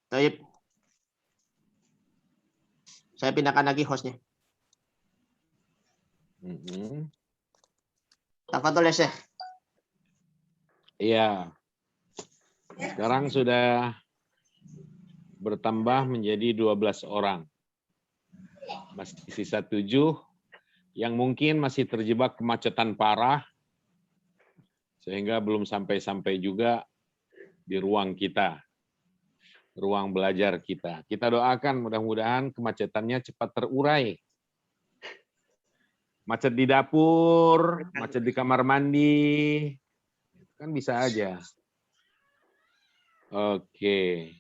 Baik. Saya pindahkan lagi hostnya. Tafadhol ya, Syekh. Iya. Sekarang sudah bertambah menjadi 12 orang. Masih sisa 7 yang mungkin masih terjebak kemacetan parah sehingga belum sampai-sampai juga di ruang kita, ruang belajar kita. Kita doakan mudah-mudahan kemacetannya cepat terurai. Macet di dapur, macet di kamar mandi, kan bisa aja. Oke.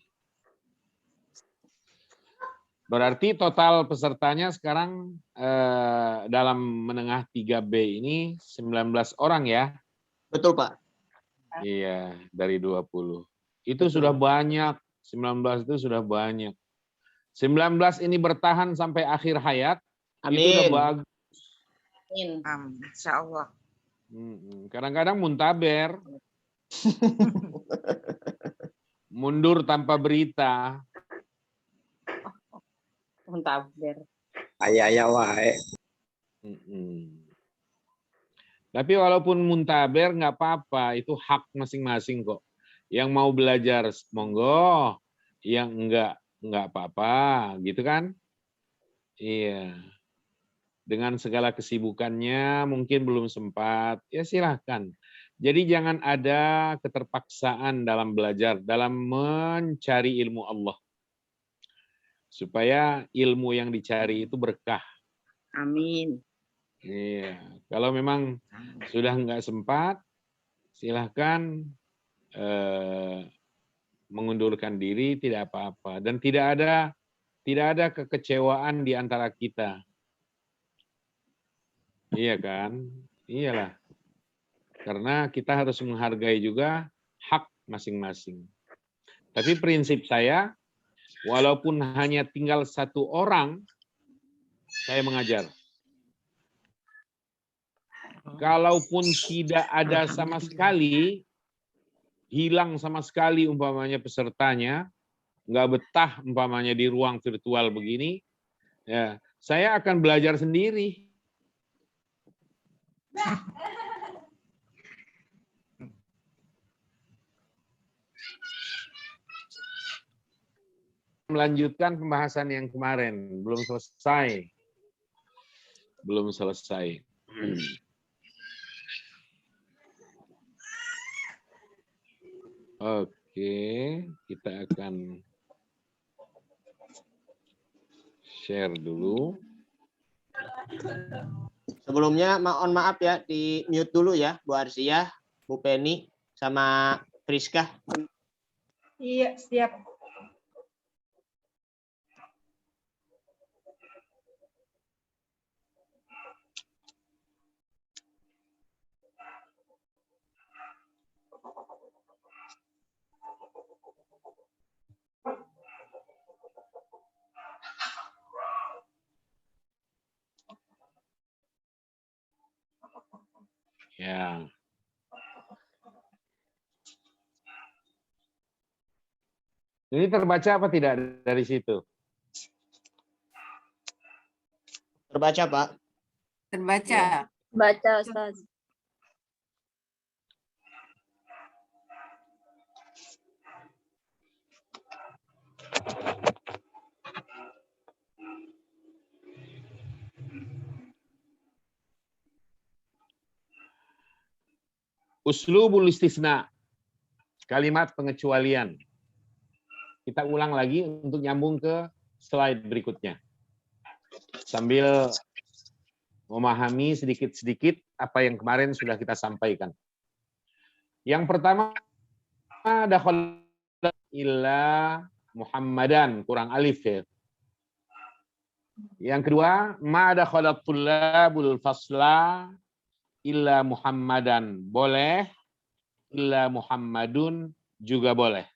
Berarti total pesertanya sekarang dalam menengah 3B ini 19 orang ya? Betul, Pak. Iya, dari 20. Itu sudah banyak, 19 itu sudah banyak. 19 ini bertahan sampai akhir hayat, Amin. itu udah bagus. Insya Allah. Kadang-kadang muntaber. Mundur tanpa berita. Muntaber. Ayah wae. Tapi walaupun muntaber nggak apa-apa, itu hak masing-masing kok. Yang mau belajar monggo, yang enggak apa-apa, gitu kan? Iya. Dengan segala kesibukannya mungkin belum sempat, ya silahkan. Jadi jangan ada keterpaksaan dalam belajar, dalam mencari ilmu Allah. Supaya ilmu yang dicari itu berkah. Amin. Iya. Kalau memang sudah nggak sempat, silahkan mengundurkan diri, tidak apa-apa. Dan tidak ada kekecewaan di antara kita. Iya kan? Iyalah. Karena kita harus menghargai juga hak masing-masing. Tapi prinsip saya, walaupun hanya tinggal 1 orang, saya mengajar. Kalaupun tidak ada sama sekali, hilang sama sekali umpamanya pesertanya, nggak betah umpamanya di ruang virtual begini, ya saya akan belajar sendiri. Melanjutkan pembahasan yang kemarin, belum selesai. Belum selesai. Oke, kita akan share dulu. Sebelumnya mohon maaf ya, di mute dulu ya Bu Arsiah, Bu Penny, sama Friska. Iya, siap. Ya. Ini terbaca apa tidak dari situ? Terbaca, Pak. Terbaca. Baca, Ustaz. Uslubul istisna, kalimat pengecualian. Kita ulang lagi untuk nyambung ke slide berikutnya. Sambil memahami sedikit-sedikit apa yang kemarin sudah kita sampaikan. Yang pertama, dakhala illa Muhammadan, kurang alif ya. Yang kedua, ma dakhala tullabul fasla illa Muhammadan, boleh, illa Muhammadun juga boleh.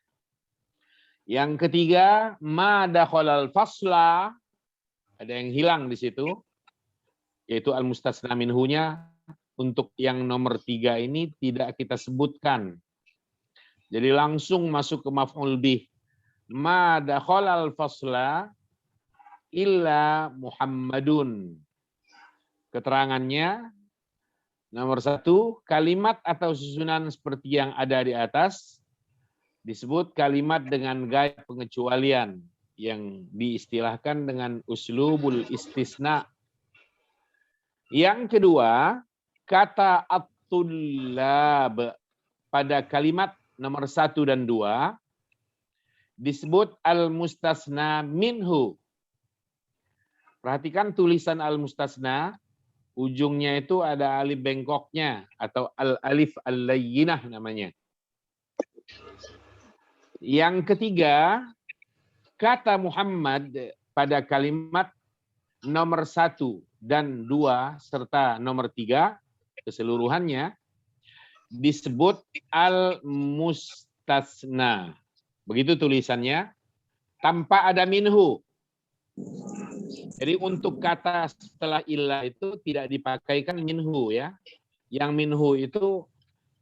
Yang ketiga, ma dakhalal fasla, ada yang hilang di situ, yaitu al-mustasna minhunya. Untuk yang nomor 3 ini tidak kita sebutkan. Jadi langsung masuk ke maf'ul bih. ma dakhalal fasla illa Muhammadun. Keterangannya, nomor 1, kalimat atau susunan seperti yang ada di atas disebut kalimat dengan gaya pengecualian yang diistilahkan dengan uslubul istisna. Yang kedua, kata at-tullab pada kalimat nomor 1 dan 2 disebut al-mustasna minhu. Perhatikan tulisan al-mustasna, ujungnya itu ada alif bengkoknya atau al-alif al-layyinah namanya. Yang ketiga, kata Muhammad pada kalimat nomor 1 dan 2 serta nomor 3 keseluruhannya disebut al-mustasna. Begitu tulisannya, tanpa ada minhu. Jadi untuk kata setelah illa itu tidak dipakaikan minhu ya. Yang minhu itu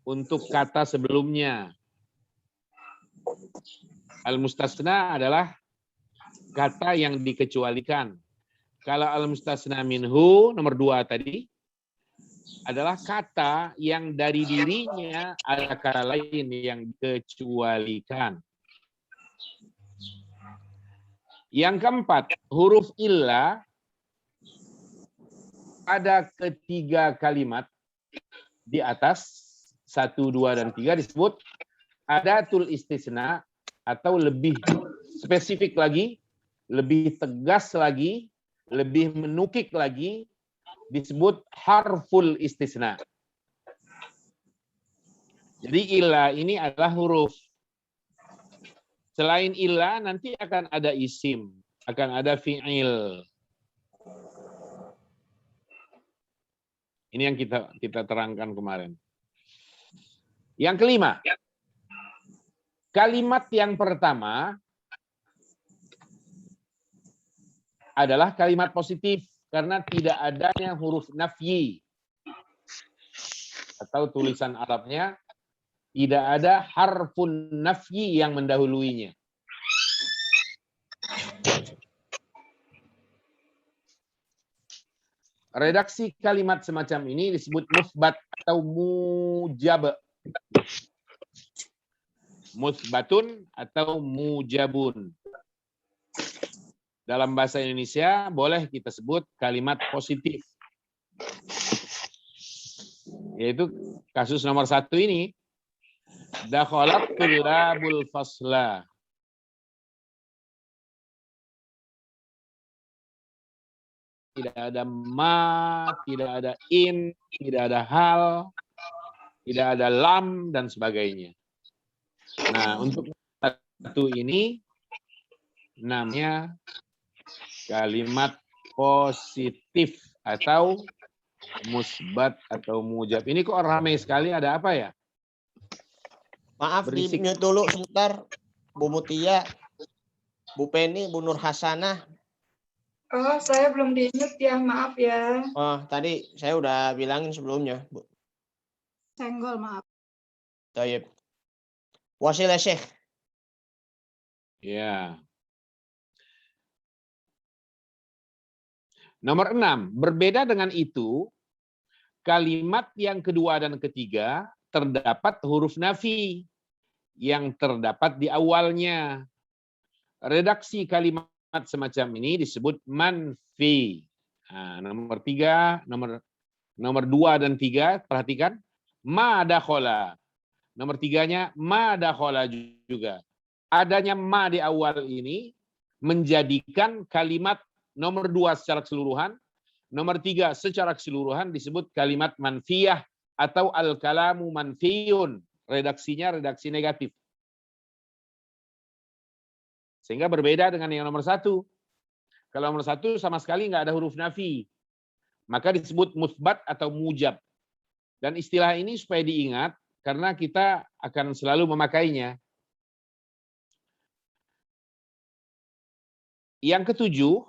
untuk kata sebelumnya. Al-mustasna adalah kata yang dikecualikan. Kalau al-mustasna minhu nomor 2 tadi adalah kata yang dari dirinya ada kata lain yang dikecualikan. Yang keempat, huruf illa pada ketiga kalimat di atas 1, 2, dan 3 disebut adatul istisna atau lebih spesifik lagi, lebih tegas lagi, lebih menukik lagi, disebut harful istisna. Jadi illa ini adalah huruf. Selain illa nanti akan ada isim, akan ada fi'il. Ini yang kita terangkan kemarin. Yang kelima, kalimat yang pertama adalah kalimat positif karena tidak adanya huruf nafyi atau tulisan Arabnya tidak ada harfun nafyi yang mendahuluinya. Redaksi kalimat semacam ini disebut musbat atau mujab. Musbatun atau mujabun. Dalam bahasa Indonesia boleh kita sebut kalimat positif. Yaitu kasus nomor 1 ini. Dakhalat tullabul fasla. Tidak ada ma, tidak ada in, tidak ada hal, tidak ada lam, dan sebagainya. Nah, untuk satu ini namanya kalimat positif atau musbat atau mujab. Ini kok ramai sekali, ada apa ya? Maaf, Berisik. di mute dulu sebentar. Bu Mutia, Bu Penny, Bu Nur Hasanah. Oh, saya belum di-mute ya, maaf ya. Oh, tadi saya udah bilangin sebelumnya, Bu. Senggol, maaf. Tayyib. Wasil ya, Syekh. Ya. Nomor 6, berbeda dengan itu, kalimat yang kedua dan ketiga terdapat huruf nafi yang terdapat di awalnya. Redaksi kalimat semacam ini disebut manfi. Nah, nomor 3, nomor 2 dan 3, perhatikan. Ma dakhala. Nomor 3-nya ma dakhala juga. Adanya ma di awal ini menjadikan kalimat nomor 2 secara keseluruhan, nomor 3 secara keseluruhan disebut kalimat manfiyah atau al-kalamu manfiyun. Redaksinya redaksi negatif. Sehingga berbeda dengan yang nomor 1. Kalau nomor 1 sama sekali nggak ada huruf nafi. Maka disebut musbat atau mujab. Dan istilah ini supaya diingat karena kita akan selalu memakainya. Yang ketujuh,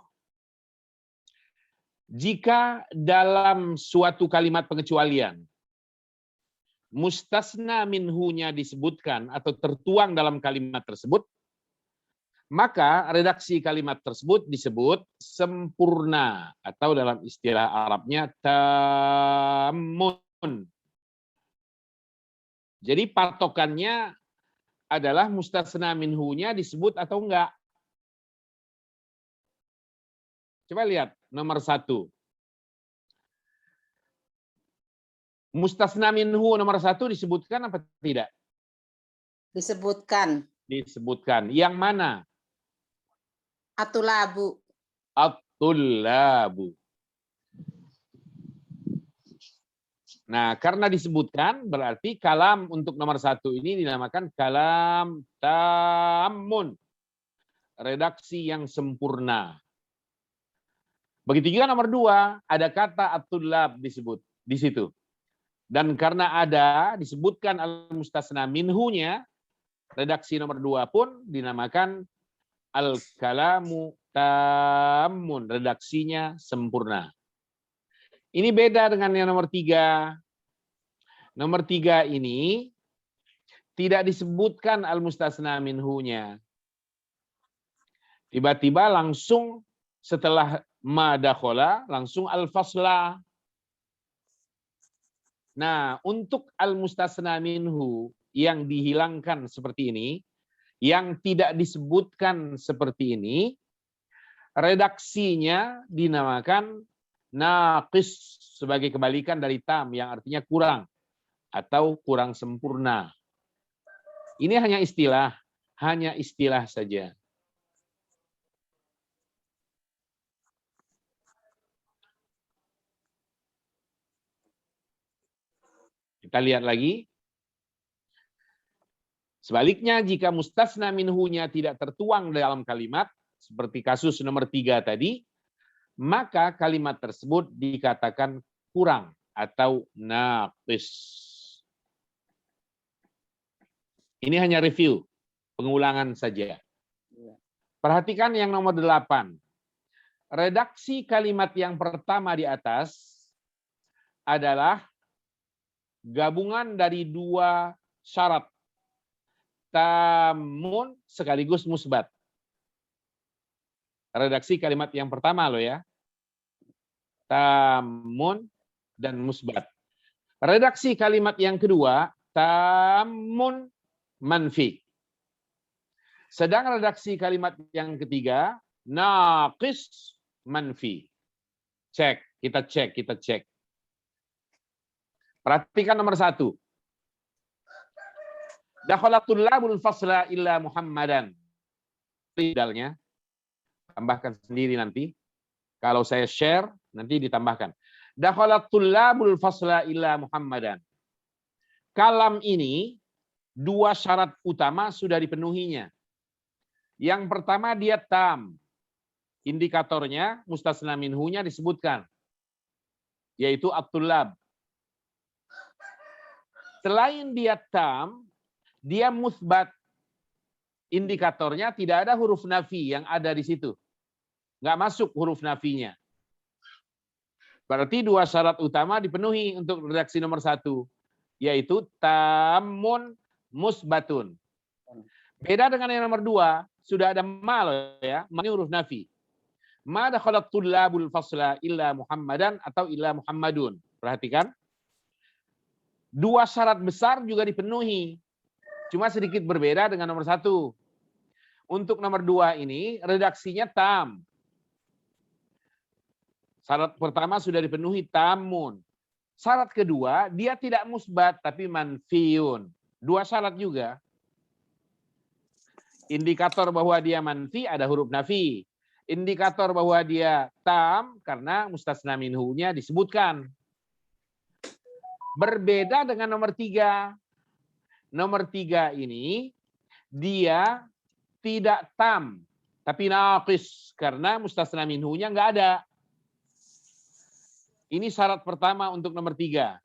jika dalam suatu kalimat pengecualian mustasna minhu-nya disebutkan atau tertuang dalam kalimat tersebut, Maka redaksi kalimat tersebut disebut sempurna atau dalam istilah Arabnya tamun. Jadi patokannya adalah mustasna minhu-nya disebut atau enggak. Coba lihat nomor 1. Mustasna minhu nomor 1 disebutkan apa tidak? Disebutkan. Disebutkan. Yang mana? Atulabu. At-tullabu. Nah, karena disebutkan berarti kalam untuk nomor 1 ini dinamakan kalam tamun. Redaksi yang sempurna. Begitu juga nomor 2, ada kata at-tullab disebut di situ. Dan karena ada disebutkan al-mustasna minhu-nya, redaksi nomor 2 pun dinamakan al-kalamu tamun, redaksinya sempurna. Ini beda dengan yang nomor 3. Nomor 3 ini tidak disebutkan al-mustasna minhu-nya. Tiba-tiba langsung setelah ma dakhala langsung al-fasla. Nah, untuk al-mustasna minhu yang dihilangkan seperti ini, yang tidak disebutkan seperti ini, redaksinya dinamakan naqis sebagai kebalikan dari tam yang artinya kurang atau kurang sempurna. Ini hanya istilah saja. Kita lihat lagi. Sebaliknya, jika mustasna minhu-nya tidak tertuang dalam kalimat, seperti kasus nomor 3 tadi, maka kalimat tersebut dikatakan kurang atau naqis. Ini hanya review, pengulangan saja. Perhatikan yang nomor 8. Redaksi kalimat yang pertama di atas adalah gabungan dari 2 syarat. Tamun sekaligus musbat. Redaksi kalimat yang pertama loh ya. Tamun dan musbat. Redaksi kalimat yang kedua, tamun manfi. Sedang redaksi kalimat yang ketiga, naqis manfi. Kita cek. Perhatikan nomor 1. Dakhalatul labul fasla illa Muhammadan. Tidalnya tambahkan sendiri nanti. Kalau saya share nanti ditambahkan. Dakhalatul labul fasla illa Muhammadan. Kalam ini 2 syarat utama sudah dipenuhinya. Yang pertama dia tam. Indikatornya mustasna minhu-nya disebutkan. Yaitu at-tullab. Selain dia tam, dia musbat. Indikatornya tidak ada huruf nafi yang ada di situ. Nggak masuk huruf nafinya. Berarti 2 syarat utama dipenuhi untuk redaksi nomor 1. Yaitu tamun musbatun. Beda dengan yang nomor 2. Sudah ada ma loh ya. Ma ini huruf nafi. Ma dakhalat tullabul fasla illa Muhammadan atau illa Muhammadun. Perhatikan. 2 syarat besar juga dipenuhi. Cuma sedikit berbeda dengan nomor 1. Untuk nomor 2 ini redaksinya tam. Syarat pertama sudah dipenuhi tamun. Syarat kedua dia tidak musbat tapi manfiun. 2 syarat juga. Indikator bahwa dia manfi ada huruf nafi. Indikator bahwa dia tam karena mustasna minhu-nya disebutkan. Berbeda dengan nomor 3. Nomor 3 ini dia tidak tam tapi naqis karena mustasna minhu-nya nggak ada. Ini syarat pertama untuk nomor 3.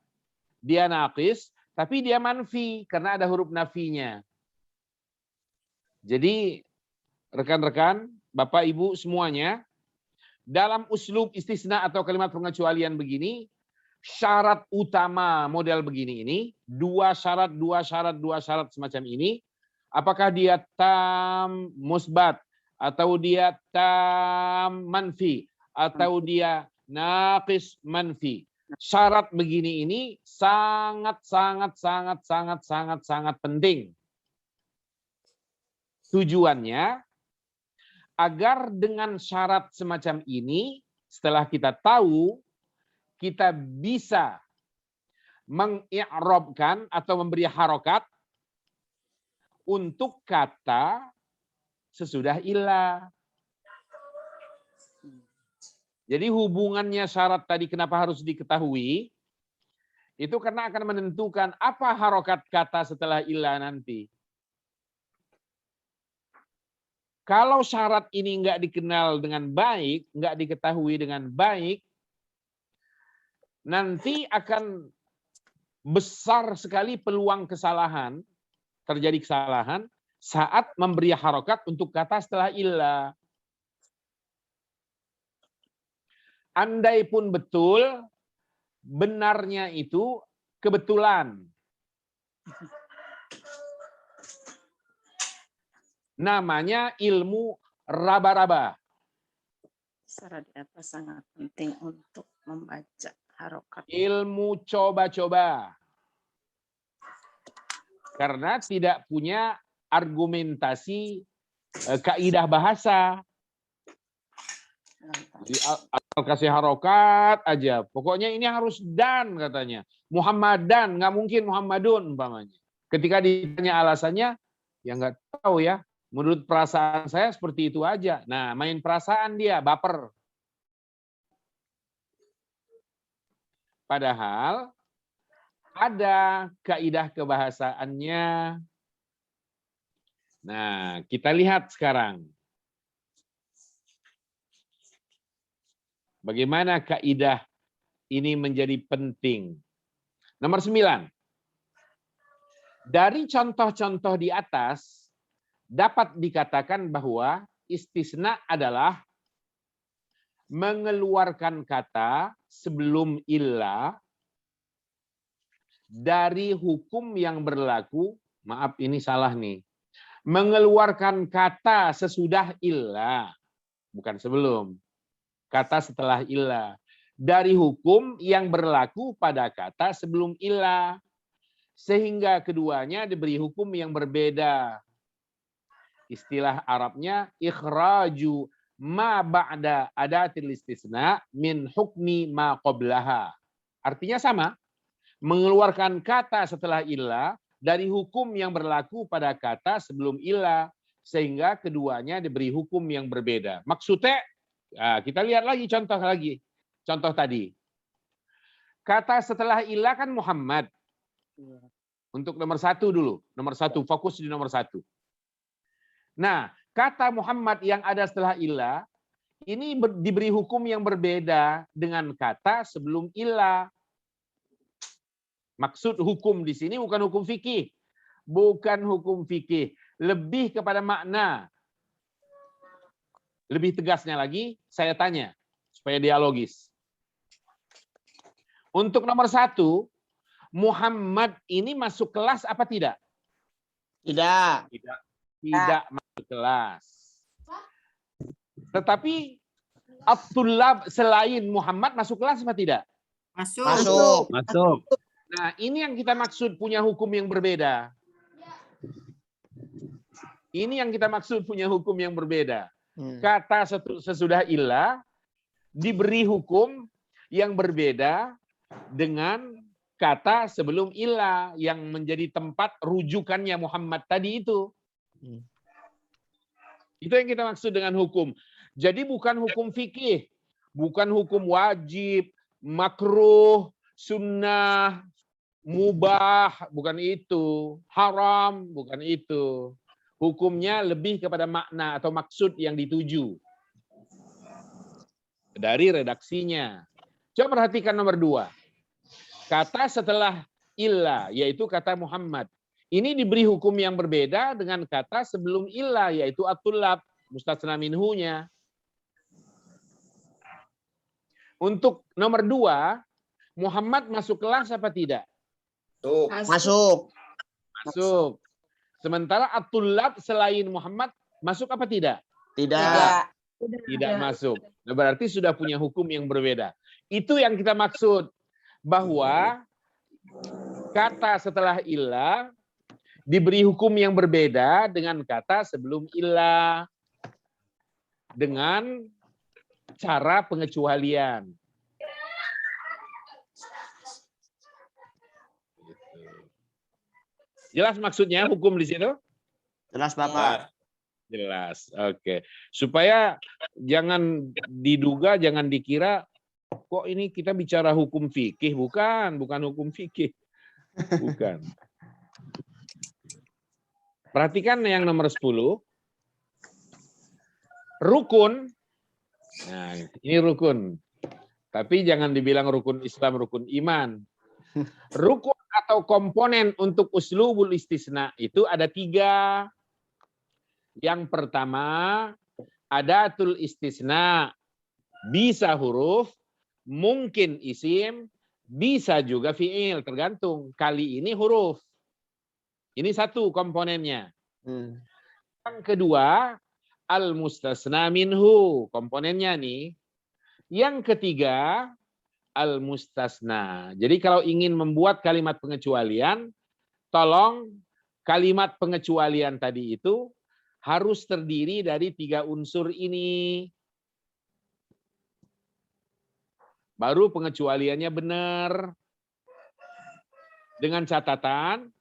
Dia naqis tapi dia manfi karena ada huruf nafinya. Jadi rekan-rekan, Bapak Ibu semuanya, dalam uslub istisna atau kalimat pengecualian begini, syarat utama model begini ini, 2 syarat semacam ini, apakah dia tam musbat atau dia tam manfi, atau dia naqis manfi. Syarat begini ini sangat penting. Tujuannya agar dengan syarat semacam ini, setelah kita tahu, kita bisa mengi'rabkan atau memberi harokat untuk kata sesudah illa. Jadi hubungannya syarat tadi kenapa harus diketahui, itu karena akan menentukan apa harokat kata setelah illa nanti. Kalau syarat ini nggak dikenal dengan baik, nggak diketahui dengan baik, nanti akan besar sekali peluang kesalahan, terjadi kesalahan saat memberi harokat untuk kata setelah illa. Andai pun betul, benarnya itu kebetulan. Namanya ilmu raba-raba. Syarat di atas sangat penting untuk membaca harokat. Ilmu coba-coba. Karena tidak punya argumentasi kaidah bahasa. Jadi asal kasih harokat aja. Pokoknya ini harus dan katanya. Muhammadan, nggak mungkin Muhammadun umpamanya. Ketika ditanya alasannya, ya nggak tahu ya. Menurut perasaan saya seperti itu aja. Nah, main perasaan dia, baper. Padahal ada kaidah kebahasaannya. Nah, kita lihat sekarang. Bagaimana kaidah ini menjadi penting. Nomor 9. Dari contoh-contoh di atas, dapat dikatakan bahwa istisna adalah mengeluarkan kata sebelum illa dari hukum yang berlaku. Maaf, ini salah nih. Mengeluarkan kata sesudah illa, bukan sebelum. Kata setelah illa. Dari hukum yang berlaku pada kata sebelum illa. Sehingga keduanya diberi hukum yang berbeda. Istilah Arabnya ikhraju ma ba'da adatil istisna min hukmi ma qablaha. Artinya sama. Mengeluarkan kata setelah illa dari hukum yang berlaku pada kata sebelum illa. Sehingga keduanya diberi hukum yang berbeda. Maksudnya, kita lihat lagi contoh lagi. Contoh tadi. Kata setelah illa kan Muhammad. Untuk nomor 1 dulu. Nomor 1, fokus di nomor 1. Nah, kata Muhammad yang ada setelah illa, ini diberi hukum yang berbeda dengan kata sebelum illa. Maksud hukum di sini bukan hukum fikih. Bukan hukum fikih. Lebih kepada makna. Lebih tegasnya lagi, saya tanya. Supaya dialogis. Untuk nomor 1, Muhammad ini masuk kelas apa tidak? Tidak. Tidak masuk kelas. Tetapi Abdullah selain Muhammad masuk kelas apa tidak? Masuk. Masuk. Nah, ini yang kita maksud punya hukum yang berbeda. Ini yang kita maksud punya hukum yang berbeda. Kata sesudah illa diberi hukum yang berbeda dengan kata sebelum illa yang menjadi tempat rujukannya Muhammad tadi itu. Itu yang kita maksud dengan hukum. Jadi bukan hukum fikih, bukan hukum wajib, makruh, sunnah, mubah, bukan itu. Haram, bukan itu. Hukumnya lebih kepada makna atau maksud yang dituju. Dari redaksinya. Coba perhatikan nomor 2. Kata setelah illa, yaitu kata Muhammad. Ini diberi hukum yang berbeda dengan kata sebelum illa, yaitu at-tullab, mustasna minhunya. Untuk nomor 2, Muhammad masuk kelas apa tidak? Masuk. Masuk. Sementara at-tullab selain Muhammad masuk apa tidak? Tidak. Tidak masuk. Nah, berarti sudah punya hukum yang berbeda. Itu yang kita maksud. Bahwa kata setelah illa diberi hukum yang berbeda dengan kata sebelum illa. Dengan cara pengecualian. Jelas maksudnya hukum di situ? Jelas Bapak. Jelas. Oke. Supaya jangan diduga, jangan dikira kok ini kita bicara hukum fikih, bukan hukum fikih. Bukan. Perhatikan yang nomor 10. Rukun. Nah, ini rukun. Tapi jangan dibilang rukun Islam, rukun iman. Rukun atau komponen untuk uslubul istisna itu ada 3. Yang pertama, adatul istisna. Bisa huruf, mungkin isim, bisa juga fiil, tergantung. Kali ini huruf. Ini satu komponennya. Yang kedua, al-mustasna minhu. Komponennya nih. Yang ketiga, al-mustasna. Jadi kalau ingin membuat kalimat pengecualian, tolong kalimat pengecualian tadi itu harus terdiri dari 3 unsur ini. Baru pengecualiannya benar. Dengan catatan,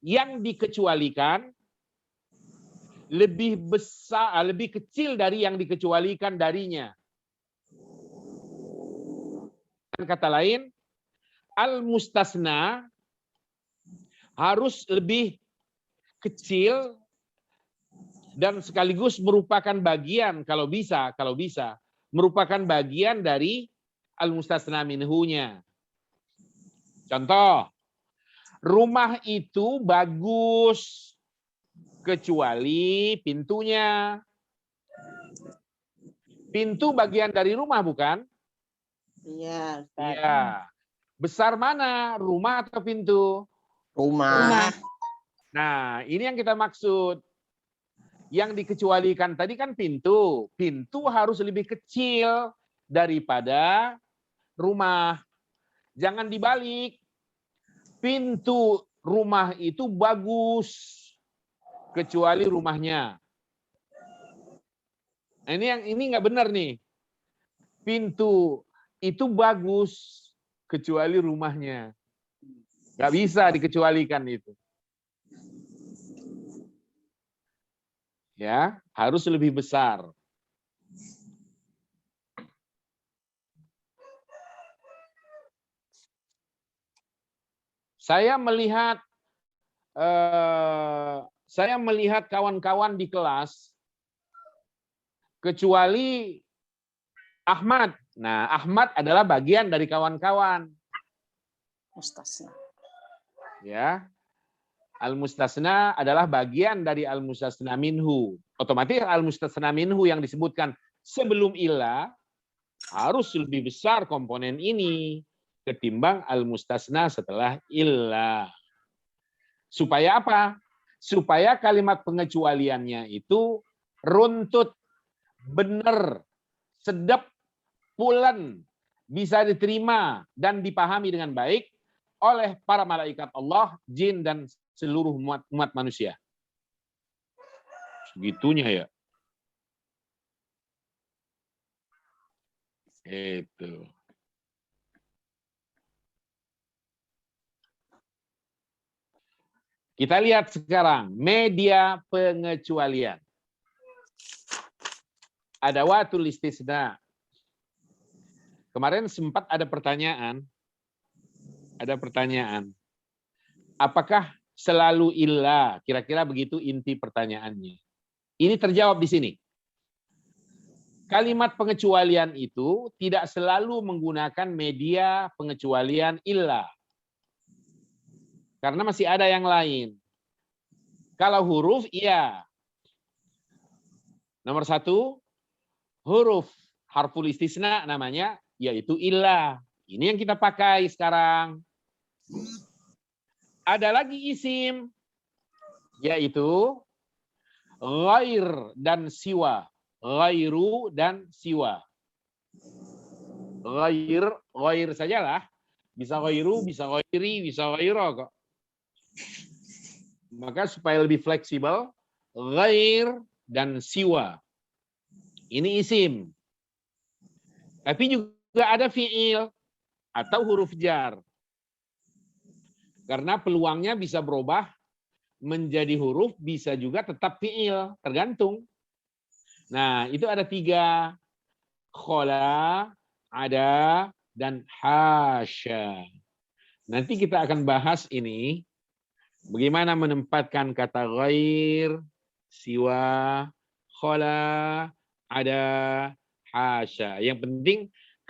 yang dikecualikan lebih besar, lebih kecil dari yang dikecualikan darinya. Dengan kata lain, al-mustasna harus lebih kecil dan sekaligus merupakan bagian, kalau bisa, merupakan bagian dari al-mustasna minhunya. Contoh, rumah itu bagus kecuali pintunya. Pintu bagian dari rumah bukan? Iya. Iya. Besar mana, rumah atau pintu? Rumah. Nah, ini yang kita maksud. Yang dikecualikan tadi kan pintu. Pintu harus lebih kecil daripada rumah. Jangan dibalik. Pintu rumah itu bagus kecuali rumahnya. Nah, ini nggak benar nih. Pintu itu bagus kecuali rumahnya. Nggak bisa dikecualikan itu. Ya, harus lebih besar. Saya melihat kawan-kawan di kelas kecuali Ahmad. Nah, Ahmad adalah bagian dari kawan-kawan. Mustasna. Ya. Al-mustasna adalah bagian dari al-mustasna minhu. Otomatis al-mustasna minhu yang disebutkan sebelum illa harus lebih besar komponen ini ketimbang al-mustasna setelah illa. Supaya apa? Supaya kalimat pengecualiannya itu runtut, benar, sedap, pulen, bisa diterima dan dipahami dengan baik oleh para malaikat Allah, jin, dan seluruh umat manusia. Segitunya ya. Itu. Kita lihat sekarang media pengecualian. Ada watul istisna. Kemarin sempat ada pertanyaan. Apakah selalu illa? Kira-kira begitu inti pertanyaannya. Ini terjawab di sini. Kalimat pengecualian itu tidak selalu menggunakan media pengecualian illa. Karena masih ada yang lain. Kalau huruf, iya. Nomor 1, huruf harful istisna namanya, yaitu illa. Ini yang kita pakai sekarang. Ada lagi isim, yaitu ghair dan siwa. ghairu, dan siwa. Ghair sajalah. Bisa ghairu, bisa ghairi, bisa ghaira kok. Maka supaya lebih fleksibel, ghair dan siwa. Ini isim. Tapi juga ada fi'il atau huruf jar. Karena peluangnya bisa berubah menjadi huruf, bisa juga tetap fi'il, tergantung. Nah, itu ada 3. Khola, ada, dan hasya. Nanti kita akan bahas ini, bagaimana menempatkan kata ghair, siwa, khola, ada, hasya. Yang penting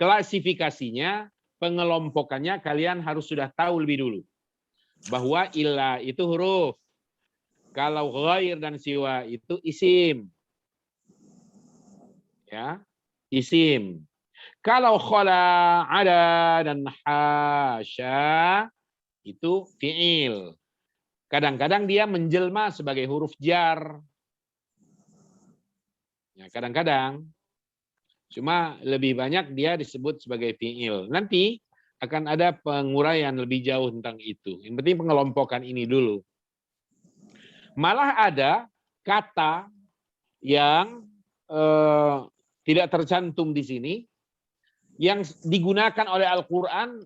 klasifikasinya, pengelompokannya kalian harus sudah tahu lebih dulu. Bahwa illa itu huruf. Kalau ghair dan siwa itu isim. Ya, isim. Kalau khola, ada, dan hasya itu fi'il. Kadang-kadang dia menjelma sebagai huruf jar. Ya, kadang-kadang. Cuma lebih banyak dia disebut sebagai fi'il. Nanti akan ada penguraian lebih jauh tentang itu. Yang penting pengelompokan ini dulu. Malah ada kata yang tidak tercantum di sini, yang digunakan oleh Al-Quran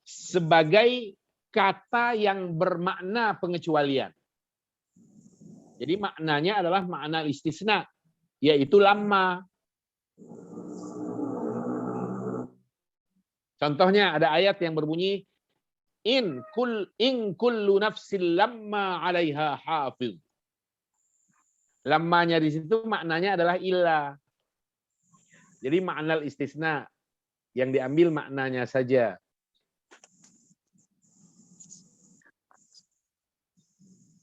sebagai kata yang bermakna pengecualian. Jadi maknanya adalah makna istisna, yaitu lamma. Contohnya ada ayat yang berbunyi, in kullu nafsin lamma 'alaiha hafiz. Lammanya di situ maknanya adalah illa. Jadi makna istisna yang diambil maknanya saja.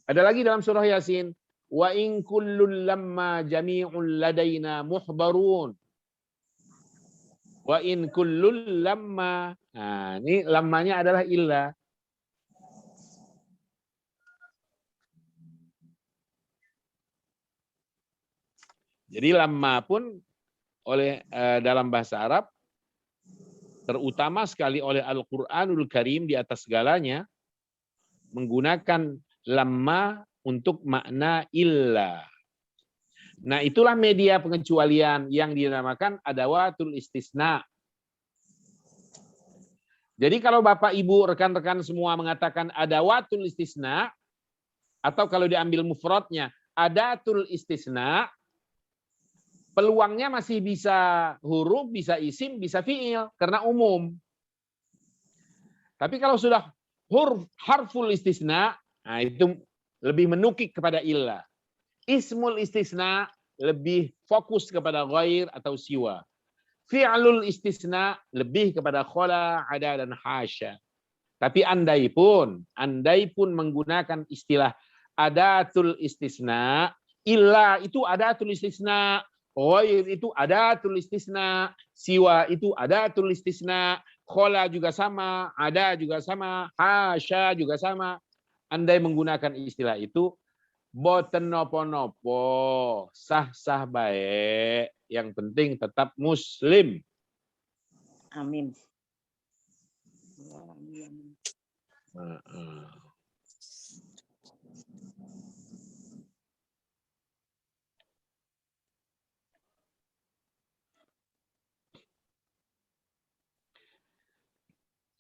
Ada lagi dalam surah Yasin, wa in kullun lamma jami'un ladaina muhbarun. Wa in kullun lamma. Nah, ini lammanya adalah illa. Jadi lamma pun oleh dalam bahasa Arab, terutama sekali oleh Al-Quranul Karim di atas segalanya, menggunakan lamma untuk makna illa. Nah, itulah media pengecualian yang dinamakan adawatul istisna. Jadi kalau Bapak Ibu rekan-rekan semua mengatakan adawatul istisna, atau kalau diambil mufradnya adatul istisna, peluangnya masih bisa huruf, bisa isim, bisa fi'il karena umum. Tapi kalau sudah harful istisna, nah itu lebih menukik kepada illa. Ismul istisna lebih fokus kepada ghair atau siwa. Fi'lul istisna lebih kepada khola, ada, dan hasya. Tapi andai pun menggunakan istilah adatul istisna, illa itu adatul istisna, ghair itu adatul istisna, siwa itu adatul istisna, khola juga sama, ada juga sama, hasya juga sama. Andai menggunakan istilah itu, boten nopo-nopo, sah-sah baik. Yang penting tetap muslim. Amin.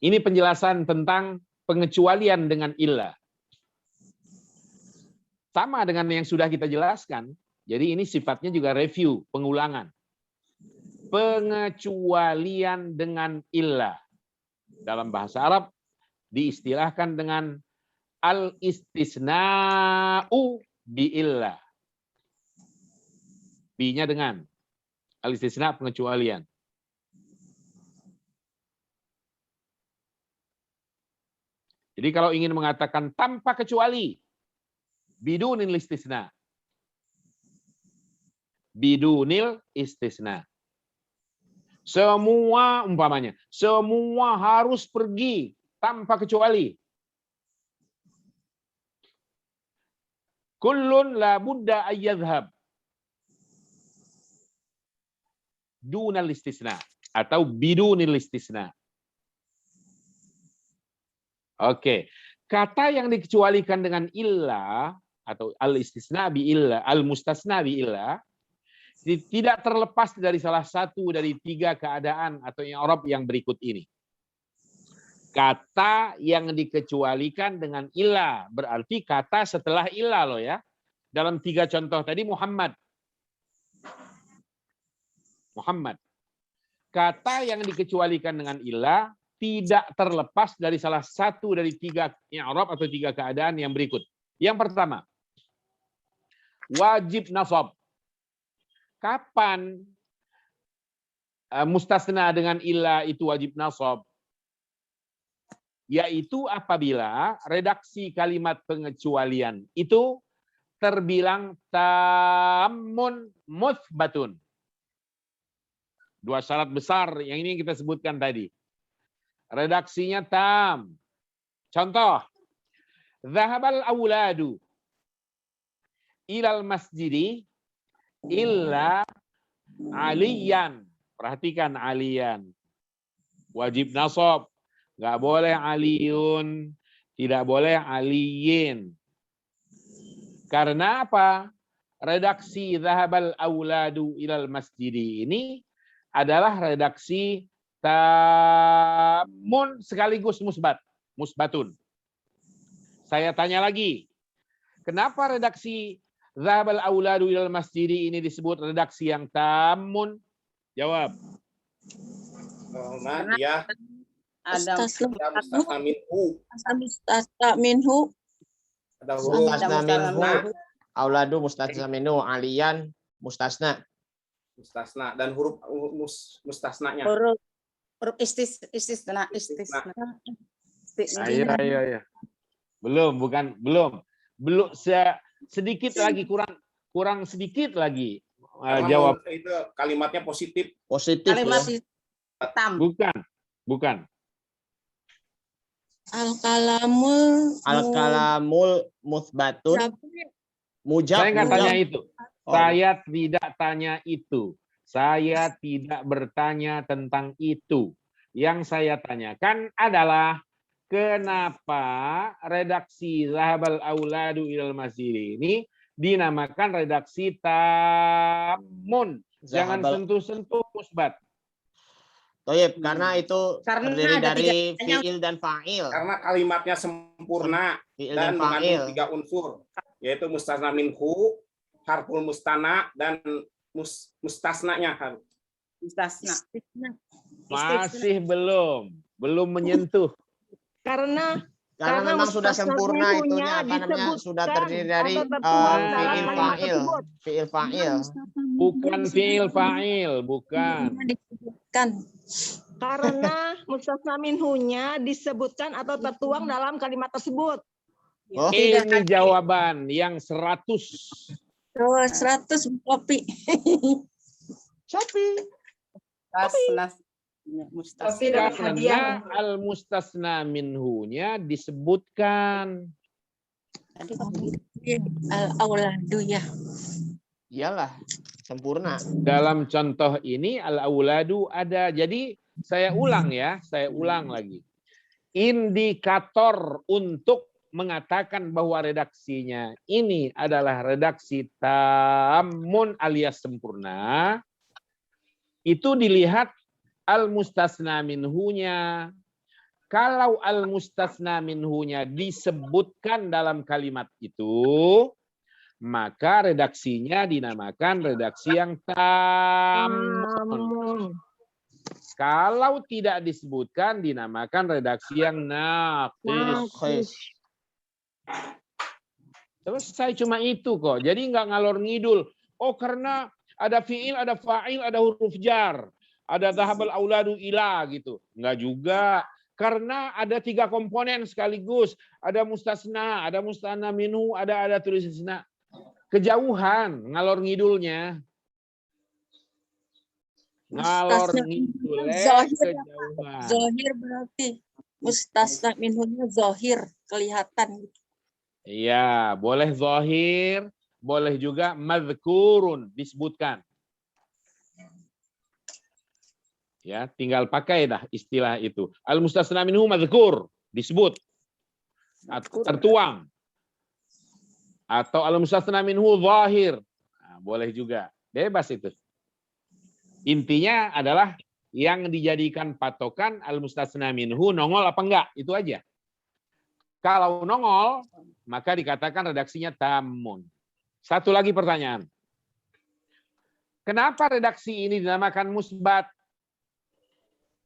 Ini penjelasan tentang pengecualian dengan illah. Sama dengan yang sudah kita jelaskan. Jadi ini sifatnya juga review, pengulangan. Pengecualian dengan illah. Dalam bahasa Arab diistilahkan dengan al-istisna'u bi-illah. Bi-nya dengan. Al-istisna' pengecualian. Jadi kalau ingin mengatakan tanpa kecuali, bidunil istisna. Bidunil istisna. Semua umpamanya, semua harus pergi tanpa kecuali. Kullun la budda ayyadhhab. dunal istisna atau bidunil istisna. Oke. Kata yang dikecualikan dengan illa atau al-istisna bi illa, al-mustasna bi illa tidak terlepas dari salah satu dari 3 keadaan atau i'rab yang berikut ini. Kata yang dikecualikan dengan illa berarti kata setelah illa loh ya. Dalam 3 contoh tadi Muhammad. Muhammad. Kata yang dikecualikan dengan illa tidak terlepas dari salah satu dari 3 i'rab atau 3 keadaan yang berikut. Yang pertama, wajib nasab. Kapan mustasna dengan illa itu wajib nasab? Yaitu apabila redaksi kalimat pengecualian itu terbilang tamun muthbatun. 2 syarat besar yang ini kita sebutkan tadi. Redaksinya tam. Contoh, zahabal awladu ilal masjidi illa aliyan. Perhatikan aliyan. Wajib nasab. Nggak boleh aliyun. Tidak boleh aliyin. Karena apa? Redaksi zahabal awladu ilal masjidi ini adalah redaksi tamun sekaligus musbat. Musbatun. Saya tanya lagi. Kenapa redaksi zahabal auladu ilal masjidi ini disebut redaksi yang tamun? Jawab. Karena ya Ada mustasna minhu. Mustasna minhu. Ada huruf Mustasna minhu. nah, Auladu mustasna minhu. Aliyan mustasna. mustasna dan huruf mustasnanya. huruf istisna. Ayo. Belum. Sedikit lagi, kurang sedikit lagi. Karena Jawab. itu kalimatnya positif. Positif Kalimat ya. tam. Bukan. Al-kalamul muthbatun. Mujab. Saya nggak mujab. tanya itu. Oh. Saya tidak tanya itu. Saya tidak bertanya tentang itu. Yang saya tanyakan adalah kenapa redaksi zahabal auladu ilal masjid ini dinamakan redaksi tamun. Jangan Zahabal- sentuh-sentuh musbat. Toyib, karena itu Karena terdiri ada dari 3 katanya. fiil dan fa'il. Karena kalimatnya sempurna Fiil dan dan fa'il. mengandung 3 unsur, yaitu mustasna minhu, harful mustana, dan mustasnanya. Mustasna. Masih belum menyentuh. Karena Memang sudah mustasna sempurna minhunya itunya, apa namanya, sudah disebutkan terdiri dari atau tertuang dalam fiil kalimat fa'il. tersebut. Fiil fa'il. Bukan fiil fa'il, bukan. Disebutkan. Karena mustasna minhunya disebutkan atau tertuang dalam kalimat tersebut. Oh, Ini jawaban yang 100. 100 kopi. Shopee. Mustasna. Tapi dapat hadiah. Karena al-mustasna minhunya disebutkan. Al-auladu ya. Iyalah, sempurna. Dalam contoh ini al-auladu ada. Jadi saya ulang lagi. Indikator untuk mengatakan bahwa redaksinya ini adalah redaksi tamun alias sempurna, itu dilihat al-mustasna minhunya. Kalau al-mustasna minhunya disebutkan dalam kalimat itu, maka redaksinya dinamakan redaksi yang tamun. Kalau tidak disebutkan dinamakan redaksi yang naqis. Selesai cuma itu kok. Jadi nggak ngalor ngidul. Oh karena ada fiil, ada fa'il, ada huruf jar. Ada dhahabal auladu ila gitu. Nggak juga. Karena ada 3 komponen sekaligus. Ada mustasna, ada mustana minhu, ada tulis istisna. Kejauhan ngalor ngidulnya. Ngalor ngidul. Kejauhan. Zohir berarti. Mustasna minhunya zohir. Kelihatan. Iya, boleh zahir, boleh juga madzkurun disebutkan. Ya, tinggal pakai dah istilah itu. Al-mustasna minhu madzkur, disebut atau tertuang. Atau al-mustasna minhu zahir. Nah, boleh juga. Bebas itu. Intinya adalah yang dijadikan patokan al-mustasna minhu nongol apa enggak, itu aja. Kalau nongol, maka dikatakan redaksinya tamun. Satu lagi pertanyaan. Kenapa redaksi ini dinamakan musbat?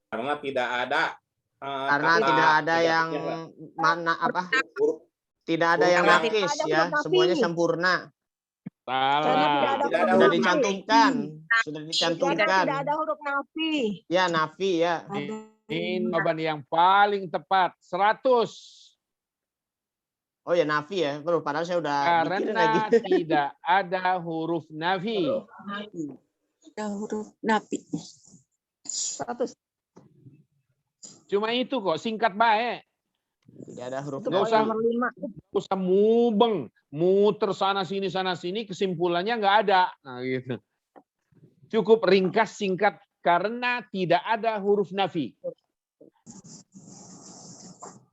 Karena tidak ada Karena kata tidak ada negatifnya, yang Pak. mana apa? Huruf Tidak ada yang Huruf nakis ada ya, huruf semuanya nafi. sempurna. Karena tidak Salah. ada Tidak ada Sudah huruf dicantumkan, sudah Karena dicantumkan. tidak ada huruf nafi. Ya, nafi ya. Ini jawaban yang paling tepat. 100. Oh ya, nafi ya. Baru padahal saya udah mikirin lagi. Karena tidak ada huruf nafi. Ada huruf nafi. 100. Cuma itu kok, singkat baik. Tidak ada huruf Itu Nggak poin usah. nomor 5. Nggak usah mubeng, muter sana sini, kesimpulannya nggak ada. Nah, gitu. Cukup ringkas, singkat, karena tidak ada huruf nafi.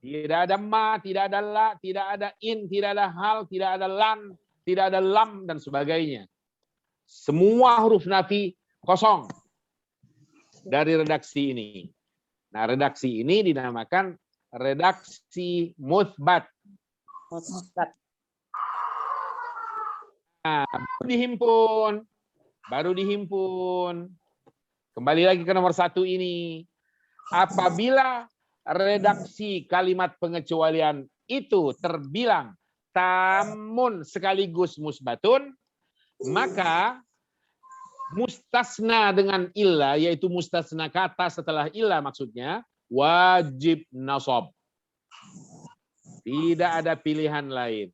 Tidak ada ma, tidak ada la, tidak ada in, tidak ada hal, tidak ada lan, tidak ada lam, dan sebagainya. Semua huruf nafi kosong dari redaksi ini. Nah, redaksi ini dinamakan redaksi mutsbat. Nah, baru dihimpun. Kembali lagi ke nomor 1 ini. Apabila redaksi kalimat pengecualian itu terbilang tamun sekaligus musbatun, maka mustasna dengan illa, yaitu mustasna kata setelah illa maksudnya, wajib nasab. Tidak ada pilihan lain.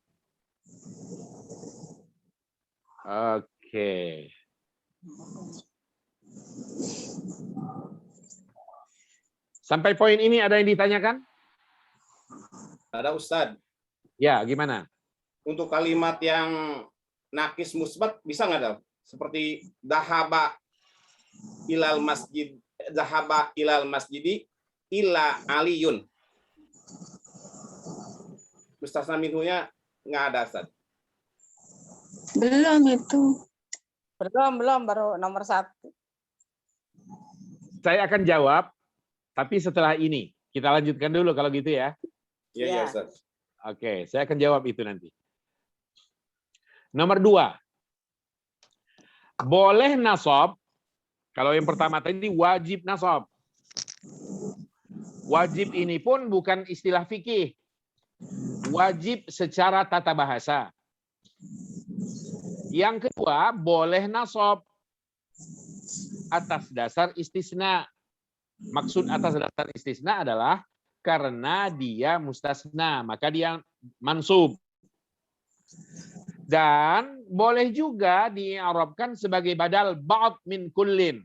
Oke. Sampai poin ini ada yang ditanyakan? Ada Ustadz. Ya, gimana? Untuk kalimat yang nakis musbat bisa nggak, Dal? Seperti dahaba ilal masjidi ila aliyun. Mustasna minhunya nggak ada, Ustaz. Belum itu. Belum, baru nomor 1. Saya akan jawab, tapi setelah ini. Kita lanjutkan dulu kalau gitu ya. Iya, Ya. Ustaz. Oke, saya akan jawab itu nanti. Nomor 2. Boleh nasab. Kalau yang pertama tadi wajib nasab. Wajib ini pun bukan istilah fikih. Wajib secara tata bahasa. Yang kedua, boleh nasab atas dasar istisna. Maksud atas dasar istisna adalah karena dia mustasna, maka dia mansub. Dan boleh juga di'arabkan sebagai badal ba'd min kullin.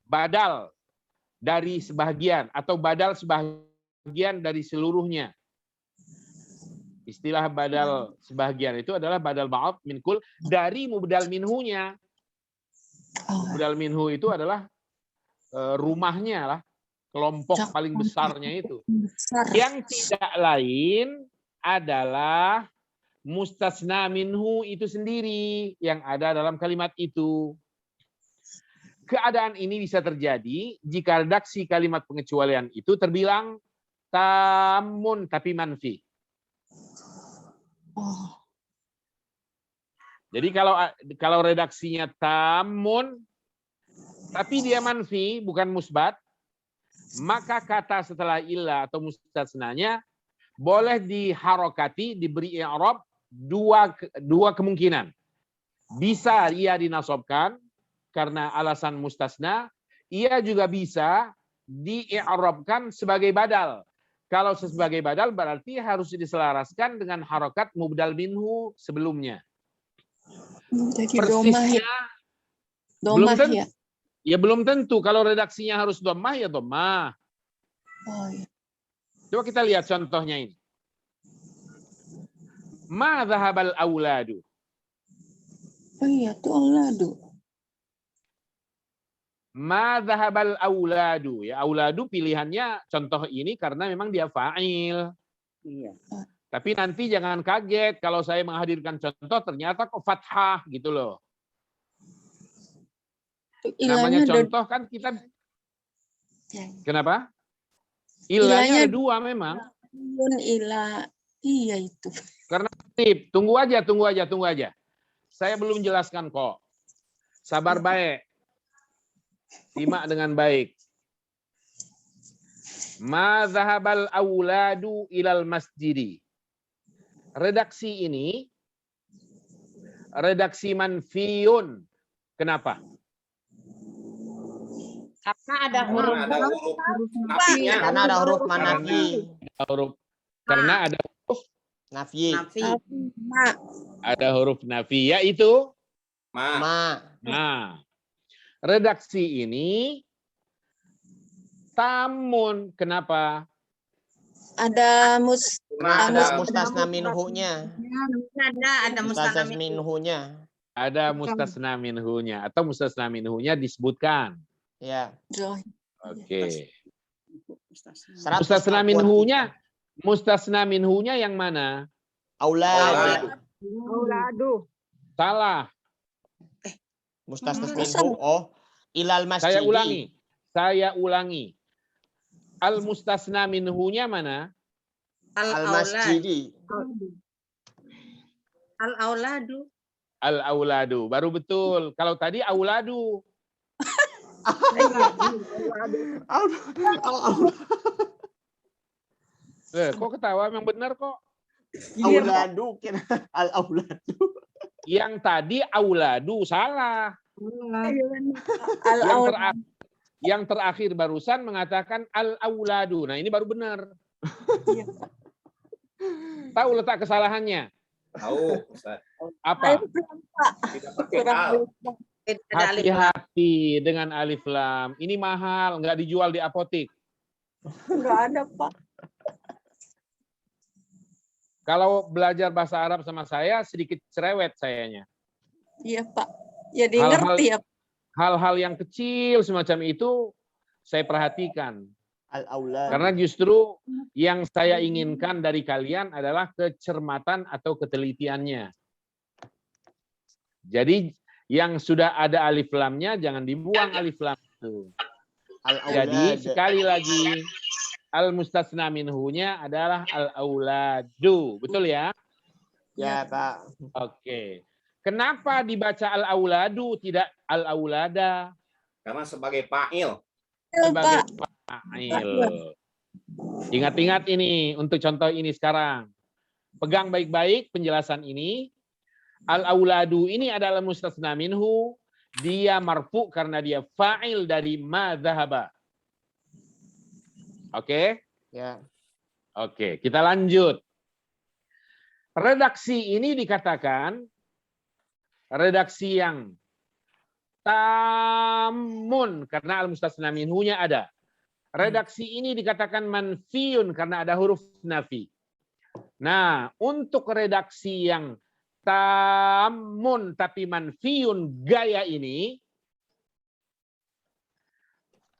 Badal dari sebahagian atau badal sebahagian dari seluruhnya. Istilah badal sebahagian itu adalah badal ba'd min kull dari mubdal minhunya. Mubdal minhu itu adalah rumahnya lah, kelompok paling besarnya itu. Yang tidak lain adalah mustasna minhu itu sendiri yang ada dalam kalimat itu. Keadaan ini bisa terjadi jika redaksi kalimat pengecualian itu terbilang tamun tapi manfi. Jadi kalau redaksinya tamun tapi dia manfi bukan musbat, maka kata setelah illa atau mustasnanya boleh diharokati, diberi i'rab dua kemungkinan. Bisa ia dinasobkan karena alasan mustasna, ia juga bisa di-i'rabkan sebagai badal. Kalau sebagai badal berarti harus diselaraskan dengan harokat mubdal minhu sebelumnya. Jadi Persisnya domah tentu. ya. Ya belum tentu. Kalau redaksinya harus dhammah ya dhammah. Oh, ya. Coba kita lihat contohnya ini. Ma dhahabal auladu. Oh iya, tuh auladu. Ma dhahabal auladu. Ya, auladu pilihannya contoh ini karena memang dia fa'il. Iya. Tapi nanti jangan kaget kalau saya menghadirkan contoh ternyata kok fathah gitu loh. Namanya Ilahnya ada contoh kan kita ya. kenapa? Ilahnya Ilahnya ada dua memang. Yun ilah. Iya itu. Tip, tunggu aja. Saya belum jelaskan kok. Sabar baik. Simak dengan baik. Ma dhahabal auladu ilal masjidi. Redaksi ini redaksi manfiyun. Kenapa? Karena ada huruf Karena ada huruf nafinya. Karena ada huruf manafi. Karena ada Nafi. nafi. Ma. ada huruf nafi, yaitu Ma. Ma. nah. Redaksi ini tamun. Kenapa? Ada Karena ada Mus- mustasna minhu-nya. Ada Mustasna minhu-nya. Ada mustasna minhunya atau mustasna minhunya disebutkan. Ya. Zoh. Oke. 100 Mustasna tak minhunya, mustasna minhunya yang mana? Aulad. Auladu. Salah. Mustasna Masa? minhu. Oh. Ilal masjidi. Saya ulangi. Al mustasna minhunya mana? Al masjidi. Al-auladu. Al auladu. Baru betul. Kalau tadi auladu. Kok ketawa? Memang benar kok. Auladu. Al auladu. Yang tadi auladu salah. Yang terakhir barusan mengatakan al auladu. Nah, ini baru benar. Tahu letak kesalahannya? Tahu, Ustaz. Apa? Tidak pakai al. Hati-hati dengan alif lam. Ini mahal, nggak dijual di apotik. Enggak ada, Pak. Kalau belajar bahasa Arab sama saya sedikit cerewet sayanya. Iya, Pak. Jadi Hal-hal- ngerti ya. Hal-hal yang kecil semacam itu saya perhatikan. Al aulad. Karena justru yang saya inginkan dari kalian adalah kecermatan atau ketelitiannya. Jadi yang sudah ada alif lamnya jangan dibuang alif lam itu. Al Jadi aulad. sekali lagi al mustasna minhunya adalah al auladu. Betul ya? Ya, Pak. Oke. Kenapa dibaca al auladu tidak al aulada Karena sebagai fa'il. sebagai fa'il? Ingat-ingat ini untuk contoh ini sekarang. Pegang baik-baik penjelasan ini. Al auladu ini adalah mustasna minhu. Dia marfu karena dia fa'il dari ma dhahaba. Oke? Ya. Oke, kita lanjut. Redaksi ini dikatakan redaksi yang tamun karena al-mustasna minhunya ada. Redaksi ini dikatakan manfiun karena ada huruf nafi. Nah, untuk redaksi yang tamun tapi manfiun gaya ini,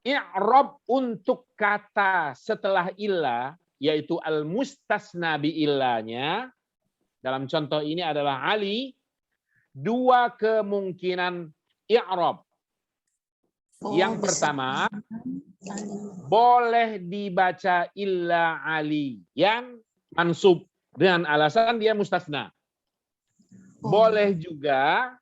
i'rab untuk kata setelah illa, yaitu al-mustasna bi illanya, dalam contoh ini adalah Ali, dua kemungkinan i'rab. Yang pertama, boleh dibaca illa Ali yang mansub dengan alasan dia mustasna. Boleh juga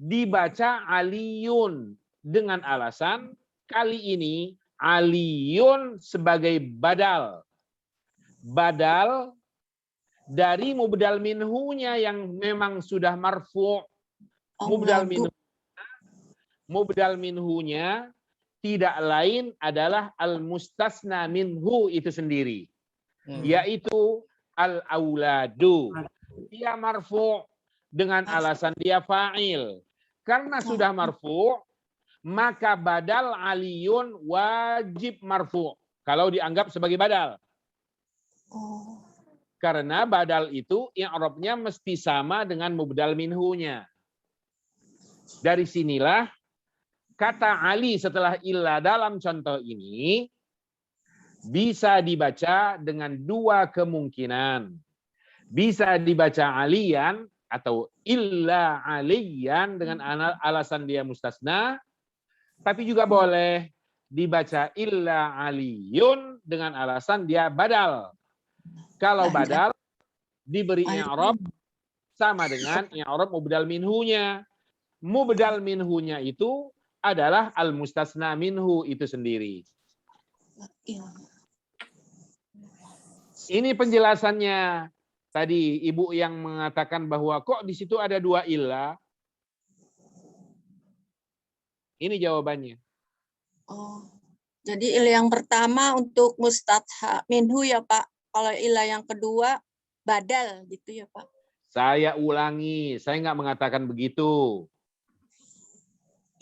dibaca Aliyun dengan alasan kali ini Aliyun sebagai badal. Badal dari mubdal minhunya yang memang sudah marfu'. Mubdal minhunya tidak lain adalah al-mustasna minhu itu sendiri. Yaitu al-auladu. Dia marfu' dengan alasan dia fa'il. Karena sudah marfu', maka badal aliyun wajib marfu' kalau dianggap sebagai badal. Karena badal itu i'rabnya mesti sama dengan mubdal minhunya. Dari sinilah kata Ali setelah illa dalam contoh ini bisa dibaca dengan dua kemungkinan. Bisa dibaca aliyan atau illa aliyan dengan alasan dia mustasna, tapi juga boleh dibaca illa aliyun dengan alasan dia badal. Kalau badal diberi i'rab sama dengan i'rab mubdal minhunya. Mubdal minhunya itu adalah al-mustasna minhu itu sendiri. Ini penjelasannya. Tadi ibu yang mengatakan bahwa kok di situ ada dua illa. Ini jawabannya. Oh, jadi ilah yang pertama untuk mustatha minhu ya Pak. Kalau ilah yang kedua badal gitu ya Pak. Saya ulangi, saya nggak mengatakan begitu.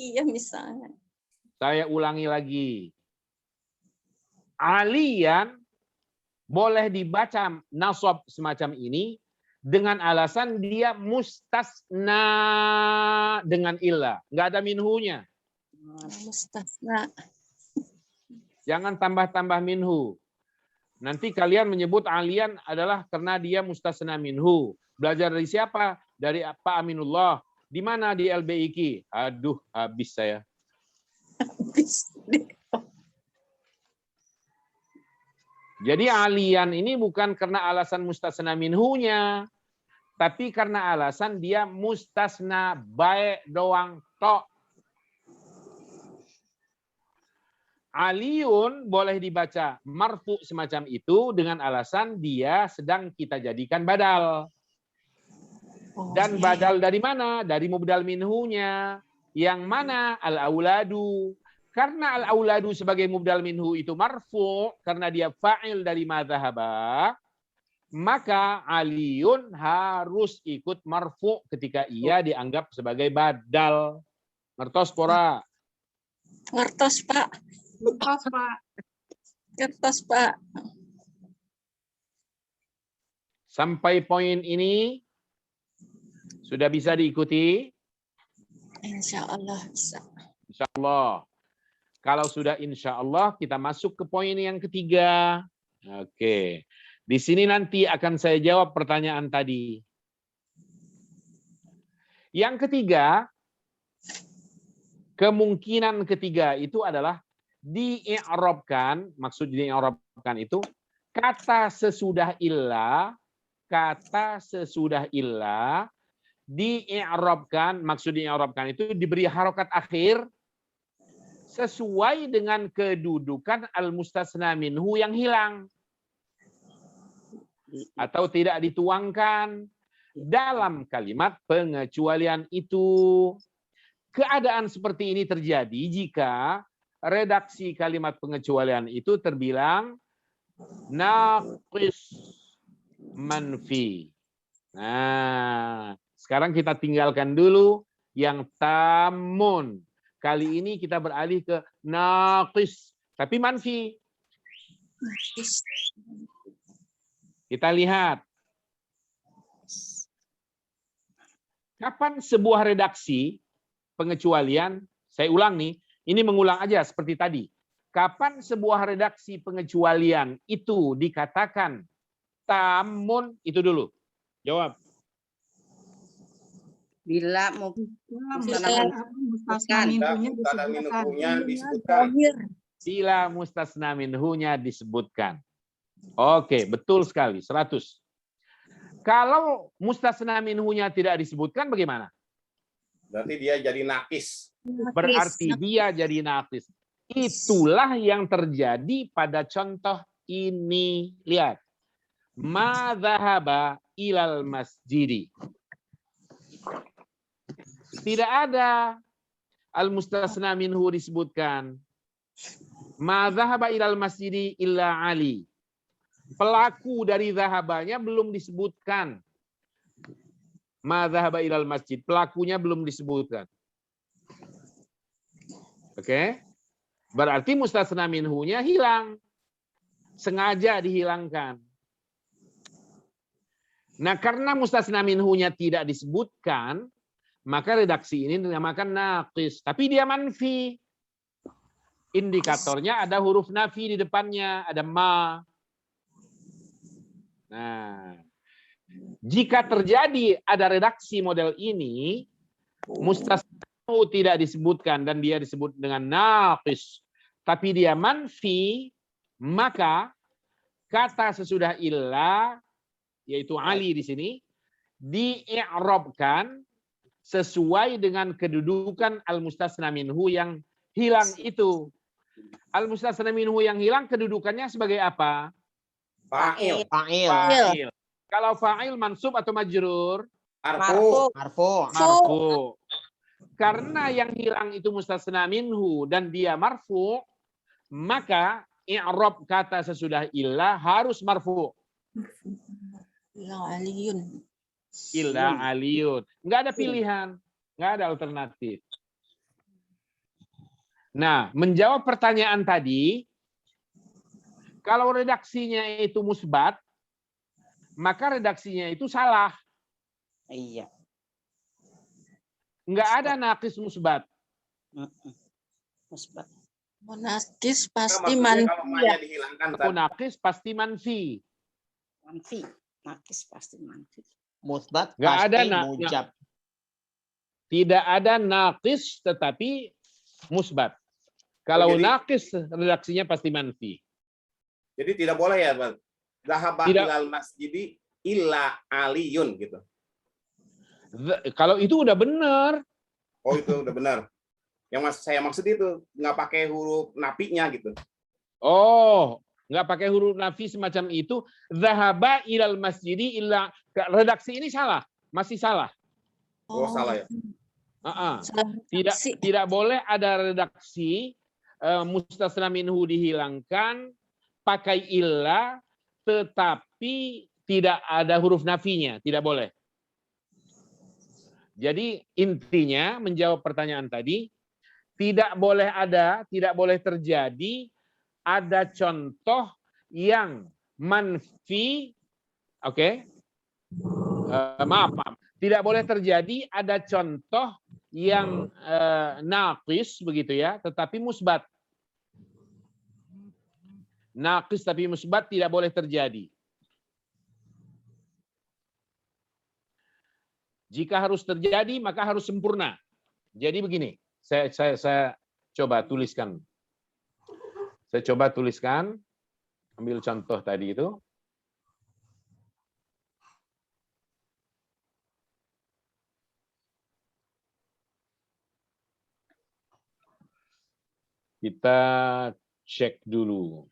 Iya misalnya. Saya ulangi lagi. Aliyan boleh dibaca nasab semacam ini dengan alasan dia mustasna dengan illa. Nggak ada minhunya. Mustasna. Jangan tambah-tambah minhu. Nanti kalian menyebut aliyan adalah karena dia mustasna minhu. Belajar dari siapa? Dari Pak Aminullah. Di mana di LBIQ? Aduh, habis saya. Jadi aliyan ini bukan karena alasan mustasna minhunya, tapi karena alasan dia mustasna baik doang tok. Aliyun boleh dibaca marfu semacam itu dengan alasan dia sedang kita jadikan badal. Dan badal dari mana? Dari mubdal minhunya. Yang mana? Al-auladu. Karena al-auladu sebagai mubdal minhu itu marfu, karena dia fa'il dari madzhaba, maka aliyun harus ikut marfu ketika ia dianggap sebagai badal. Ngertos pora? Ngertos Pak. Ngertos, Pak. Ngertos Pak. Sampai poin ini sudah bisa diikuti? Insya Allah bisa. Insya Allah. Kalau sudah insya Allah, kita masuk ke poin yang ketiga. Oke. Di sini nanti akan saya jawab pertanyaan tadi. Yang ketiga, kemungkinan ketiga itu adalah di-i'rabkan, maksud di-i'rabkan itu, kata sesudah illa, di-i'rabkan, maksud di-i'rabkan itu diberi harokat akhir, sesuai dengan kedudukan al-mustasna minhu yang hilang atau tidak dituangkan dalam kalimat pengecualian itu. Keadaan seperti ini terjadi jika redaksi kalimat pengecualian itu terbilang naqis manfi. Nah, sekarang kita tinggalkan dulu yang tamun. Kali ini kita beralih ke naqis, tapi manfi. Kita lihat. Kapan sebuah redaksi pengecualian, saya ulang nih, ini mengulang aja seperti tadi. Kapan sebuah redaksi pengecualian itu dikatakan tamun, itu dulu. Jawab. Bila Mustasna minhunya disebutkan. Bila mustasna minhunya disebutkan. Oke, betul sekali, 100. Kalau mustasna minhunya tidak disebutkan bagaimana? Berarti dia jadi nakis. Berarti dia jadi naqis. Itulah yang terjadi pada contoh ini. Lihat. Ma dhahaba ilal masjidi. Tidak ada al-mustasna minhu disebutkan. Ma dhahaba ilal masjidi illa Ali. Pelaku dari zahabanya belum disebutkan. Ma dhahaba ilal masjid. Pelakunya belum disebutkan. Oke? Berarti mustasna minhunya hilang. Sengaja dihilangkan. Nah, karena mustasna minhunya tidak disebutkan, maka redaksi ini dinamakan naqis. Tapi dia manfi. Indikatornya ada huruf nafi di depannya, ada ma. Nah, jika terjadi ada redaksi model ini, mustasna tidak disebutkan dan dia disebut dengan naqis, tapi dia manfi, maka kata sesudah illa, yaitu Ali di sini, di-i'rabkan sesuai dengan kedudukan al-mustasna minhu yang hilang itu. Al-mustasna minhu yang hilang kedudukannya sebagai apa? Fa'il. Fa'il. Fa'il. Kalau fa'il mansub atau majrur? Marfu. Marfu. Marfu. Karena yang hilang itu mustasna minhu dan dia marfu, maka i'rab kata sesudah illa harus marfu. Yang aliyun. Illa aliyun. Enggak ada pilihan, enggak ada alternatif. Nah, menjawab pertanyaan tadi, kalau redaksinya itu musbat, maka redaksinya itu salah. Iya. Enggak ada naqis musbat. Musbat. Monakis pasti Maksudnya kalau manfi ya. ma-nya dihilangkan Kalau naqis pasti manfi. Manfi. Nakis pasti manfi. Musbat Nggak pasti ada mujab. Tidak ada naqis tetapi musbat. Kalau jadi- naqis redaksinya pasti manfi. Jadi tidak boleh ya, Bang. Zahaba Tidak. ilal masjidi illa aliyun gitu. Kalau itu udah benar. Oh, itu udah benar. Yang saya maksud itu nggak pakai huruf napinya gitu. Oh, nggak pakai huruf nafi semacam itu. Zahaba ilal masjidi illa, redaksi ini salah, masih salah. Oh, salah ya. Salah Tidak redaksi. tidak boleh ada redaksi mustasna minhu dihilangkan pakai illa tetapi tidak ada huruf nafinya, tidak boleh. Jadi intinya menjawab pertanyaan tadi, tidak boleh terjadi ada contoh yang manfi, oke? Maaf, tidak boleh terjadi ada contoh yang naqis begitu ya, tetapi musbat. Naqis tapi musbat tidak boleh terjadi. Jika harus terjadi maka harus sempurna. Jadi begini, saya coba tuliskan. Saya coba tuliskan, ambil contoh tadi itu. Kita cek dulu.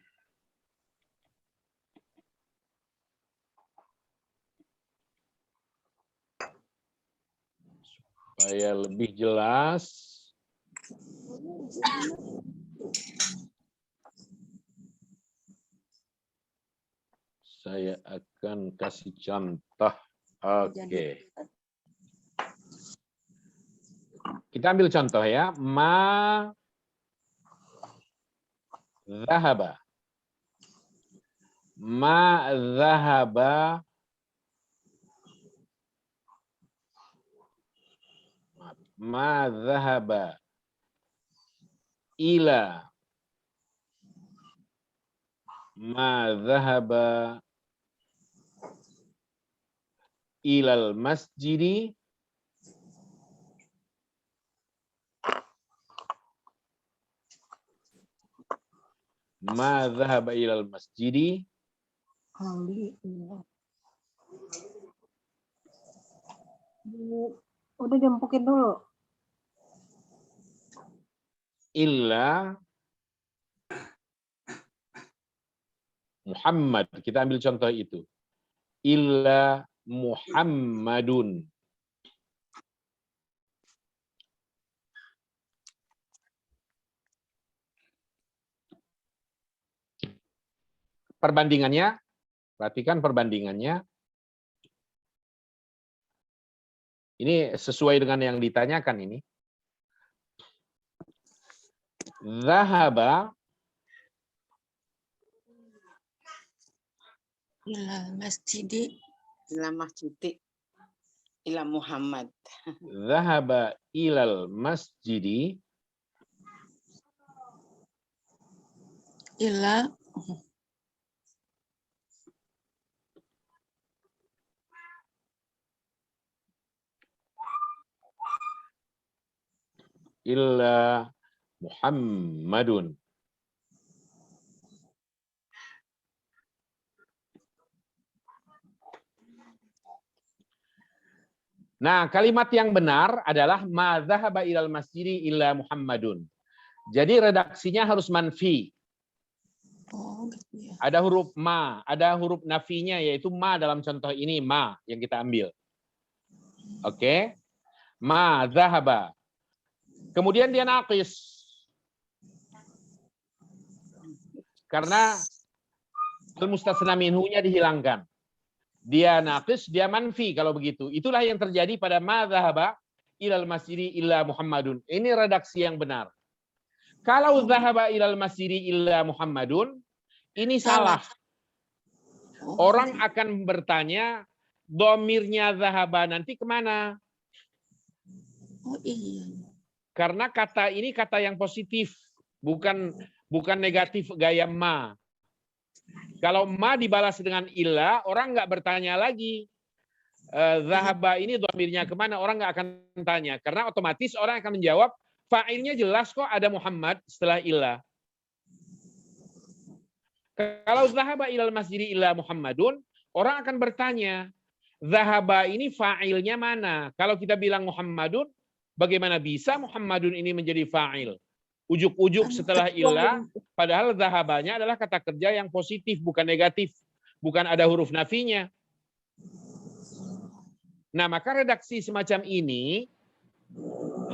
Supaya lebih jelas. Saya akan kasih contoh. Oke. Kita ambil contoh ya. Ma zahaba. Ma zahaba. Ma zahaba ila. Ma zahaba ilal masjidi ma dhahaba ilal masjidi Udah dimasukin dulu. illa Muhammad. Kita ambil contoh itu. Illa Muhammadun. Perbandingannya, perhatikan perbandingannya. Ini sesuai dengan yang ditanyakan ini. Zahaba Ilal masjidi. Ilal masjidi. ila Muhammad. Dhahaba ilal masjidi Ila illa Muhammadun. Nah, kalimat yang benar adalah ma dzahaba ilal masjidi illa Muhammadun. Jadi redaksinya harus manfi. oh gitu ya. Ada huruf ma, ada huruf nafinya yaitu ma dalam contoh ini ma yang kita ambil. Oke. Ma dzahaba. Kemudian dia naqis. Karena al-mustasna minhu-nya dihilangkan. Dia naqis, dia manfi kalau begitu. Itulah yang terjadi pada ma dzahaba ilal masjidi illa Muhammadun. Ini redaksi yang benar. Kalau dzahaba ilal masjidi illa Muhammadun, ini salah. Oh, Orang akan bertanya, domirnya dzahaba nanti kemana? oh iya. Karena kata ini kata yang positif, bukan negatif gaya ma. Kalau ma dibalas dengan illa, orang nggak bertanya lagi. Zahaba ini dhamirnya kemana? Orang nggak akan tanya. Karena otomatis orang akan menjawab, fa'ilnya jelas kok ada Muhammad setelah illa. Kalau zahaba ilal masjidi illa Muhammadun, orang akan bertanya, zahaba ini fa'ilnya mana? Kalau kita bilang Muhammadun, bagaimana bisa Muhammadun ini menjadi fa'il? Ujuk-ujuk setelah illa, padahal zahabanya adalah kata kerja yang positif, bukan negatif. Bukan ada huruf nafinya. Nah, maka redaksi semacam ini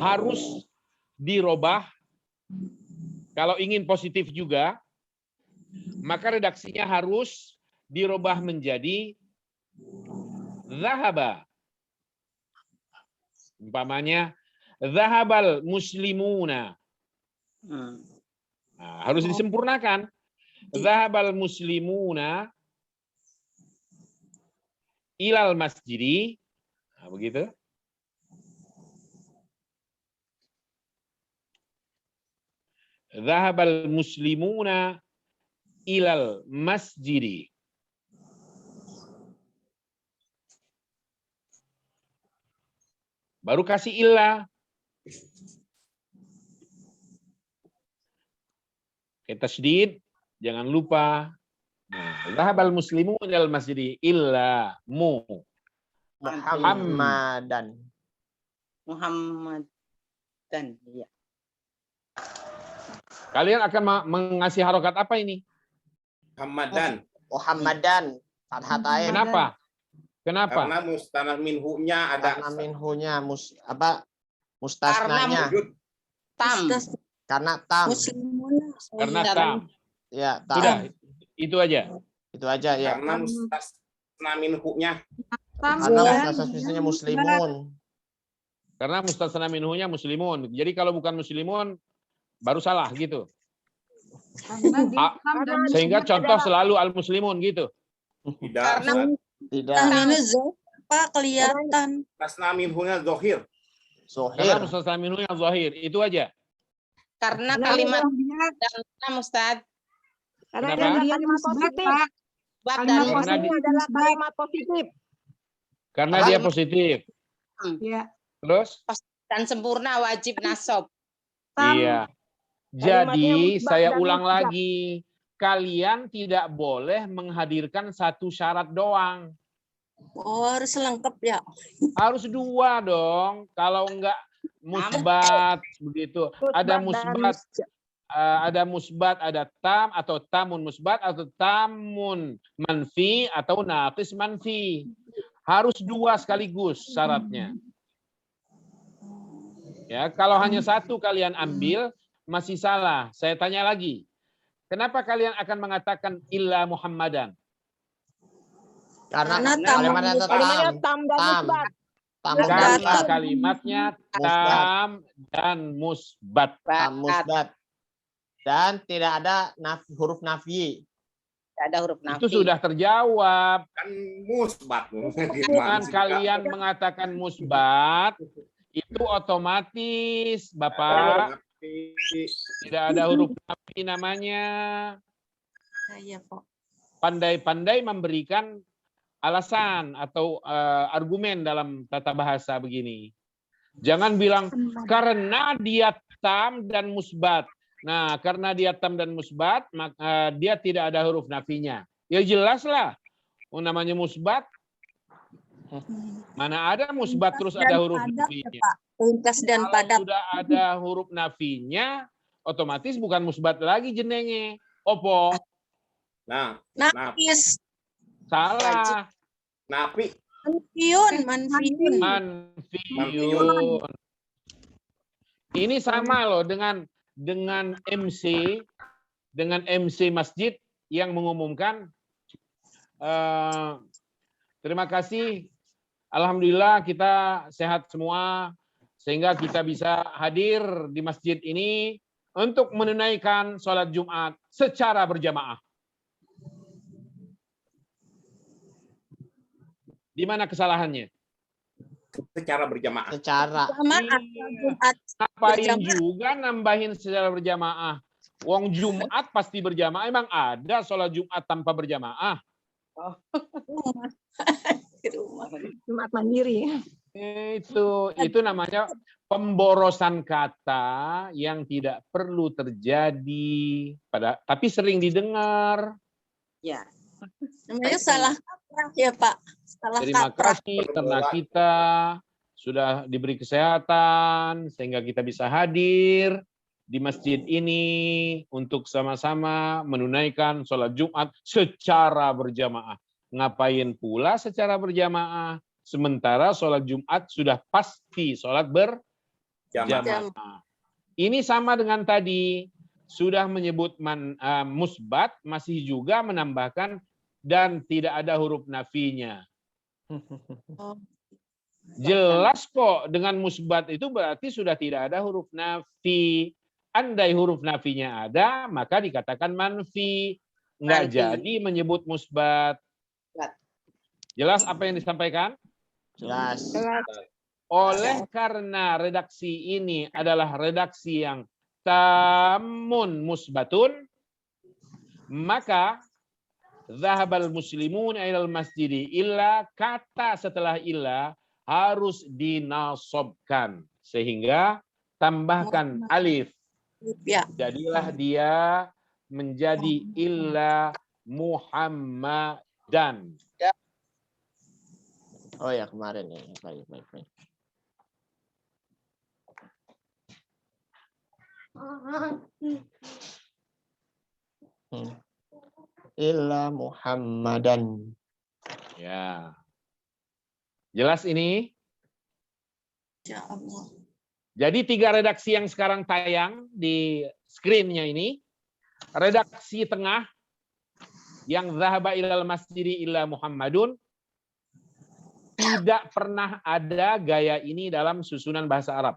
harus dirubah. Kalau ingin positif juga, maka redaksinya harus dirubah menjadi zahaba. Umpamanya, zahabal muslimuna. Nah, harus disempurnakan. Zahabal muslimuna ilal masjidi. Nah, begitu. Zahabal muslimuna ilal masjidi. Baru kasih illah. Tasydid, jangan lupa. Zahabal muslimun ilal masjidi illa Muhammadan. Muhammadan, ya. Kalian akan mengasih harokat apa ini? Muhammadan. Fathatain. Kenapa? Kenapa? Karena mustanah minhu-nya ada. Karena minhunya mustasnanya. Tam. Karena tam. Muslimuna. Karena tam. Ya, tam. Sudah, itu aja. Itu aja ya. Karena mustasnah minhu-nya. Karena mustasnanya muslimun. Karena mustasna minhunya muslimun. Jadi kalau bukan muslimun baru salah gitu. Sehingga contoh selalu al-muslimun gitu. Tidak. Karena Tidak. Ini Pak kelihatan. Mustasna minhu-nya zohir. Karena Zohir. mustasna minhunya zahir. Itu aja. karena kalimat dan Ustaz. Karena Kenapa? dia kalimat positif. Bab Kalimat dan positif adalah kalimat positif. Karena dia positif. Ya. Terus? dan sempurna wajib nasab. Iya. Kalimatnya Jadi musbah saya dan ulang musbah. lagi. Kalian tidak boleh menghadirkan satu syarat doang. Oh, harus lengkap ya. Harus dua dong. Kalau enggak musbat begitu. Ada musbat, ada tam atau tamun musbat atau tamun manfi atau naqis manfi. Harus dua sekaligus syaratnya. Ya, kalau hanya satu kalian ambil masih salah. Saya tanya lagi. Kenapa kalian akan mengatakan illa Muhammadan? Karena Kalimatnya kalimatnya Tam dan musbat. Tam Karena musbat. kalimatnya tam dan musbat. Tam musbat. Dan tidak ada huruf nafi. ada huruf nafi. Itu sudah terjawab. Kan musbat. Dengan kalian mengatakan musbat, itu otomatis, Bapak. Tidak ada huruf nafi namanya. Iya, Pak. Pandai-pandai memberikan alasan atau argumen dalam tata bahasa begini. Jangan bilang karena dia tam dan musbat. Nah, karena dia tam dan musbat, maka dia tidak ada huruf nafinya. Ya jelaslah. Namanya musbat. Mana ada musbat terus ada huruf nafinya. Ringkas dan Kalau padat. sudah ada huruf nafinya, otomatis bukan musbat lagi jenenge. Opo? Nah, Nafis. Salah. napi. Manfiun. Manfiun. Manfiun. Ini sama loh dengan MC masjid yang mengumumkan terima kasih, alhamdulillah kita sehat semua sehingga kita bisa hadir di masjid ini untuk menunaikan sholat Jumat secara berjamaah. Di mana kesalahannya? Secara berjamaah. Secara. Jamaah. Jumat. Ngapain Berjamaah. juga nambahin secara berjamaah? Wong Jumat pasti berjamaah. Emang ada sholat Jumat tanpa berjamaah? Rumah. Di rumah. Jumat mandiri. Itu namanya pemborosan kata yang tidak perlu terjadi tapi sering didengar. Ya. Namanya salah kaprah ya, Pak. Salah Terima kaprah. kasih karena kita sudah diberi kesehatan sehingga kita bisa hadir di masjid ini untuk sama-sama menunaikan sholat Jumat secara berjamaah. Ngapain pula secara berjamaah? Sementara sholat Jumat sudah pasti sholat berjamaah. Ini sama dengan tadi, sudah menyebut musbat, masih juga menambahkan dan tidak ada huruf nafinya. Jelas kok, dengan musbat itu berarti sudah tidak ada huruf nafi. Andai huruf nafinya ada, maka dikatakan manfi. Nggak Manfi. jadi menyebut musbat. Jelas apa yang disampaikan? Jelas. Oleh karena redaksi ini adalah redaksi yang tamun musbatun, maka zahabal muslimun ilal masjidi illa, kata setelah illa harus dinasobkan sehingga tambahkan alif. Ya. Jadilah dia menjadi illa Muhammadan. Oh ya kemarin ya. Baik. Illa Muhammadan. Ya. Jelas ini? Ya Allah. Jadi 3 redaksi yang sekarang tayang di screen-nya ini. Redaksi tengah yang zahaba ilal masjidi illa Muhammadun. Tidak pernah ada gaya ini dalam susunan bahasa Arab.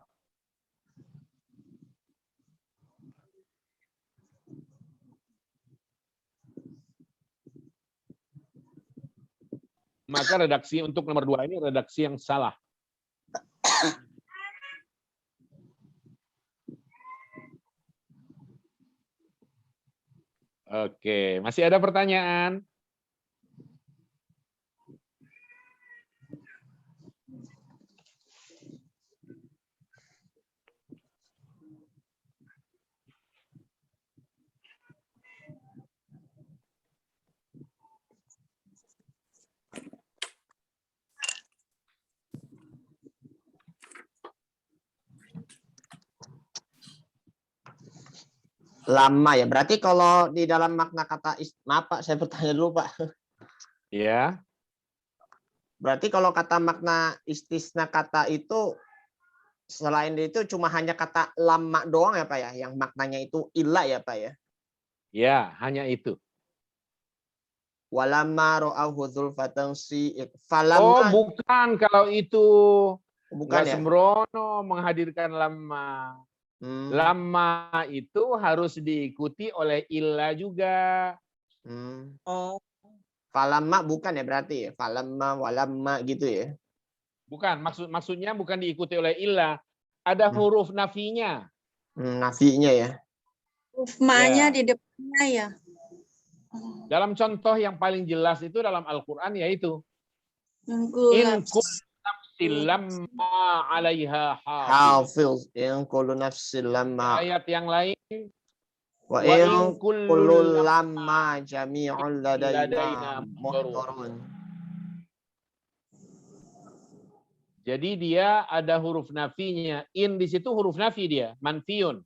Maka redaksi untuk nomor 2 ini redaksi yang salah. Oke, masih ada pertanyaan? Lama ya. Berarti kalau di dalam makna kata maaf Pak, saya bertanya dulu Pak. Ya. Berarti kalau kata makna istisna kata itu selain itu cuma hanya kata lama doang ya Pak ya, yang maknanya itu illa ya Pak ya. Ya, hanya itu. Walamma ra'ahu dzulfatan Oh, falamma. bukan kalau itu. Bukan Nggak ya. sembrono menghadirkan lama. Lama itu harus diikuti oleh illa juga. Oh, Falamma bukan ya berarti ya? Falamma, walamma gitu ya? Bukan, maksudnya bukan diikuti oleh illa. Ada huruf nafinya. Nafinya ya? Huruf ma-nya Ya. di depannya ya. Dalam contoh yang paling jelas itu dalam Al-Quran yaitu in Gulab. kullu nafsin lamma 'alaiha hafiz. Hafiz. In kullu nafsin lamma. Ayat yang lain Wa wa in in kullu kullu lamma jami'un ladaina ladaina muhdarun. muhdarun. Jadi dia ada huruf nafinya. In di situ huruf nafi dia, manfiun.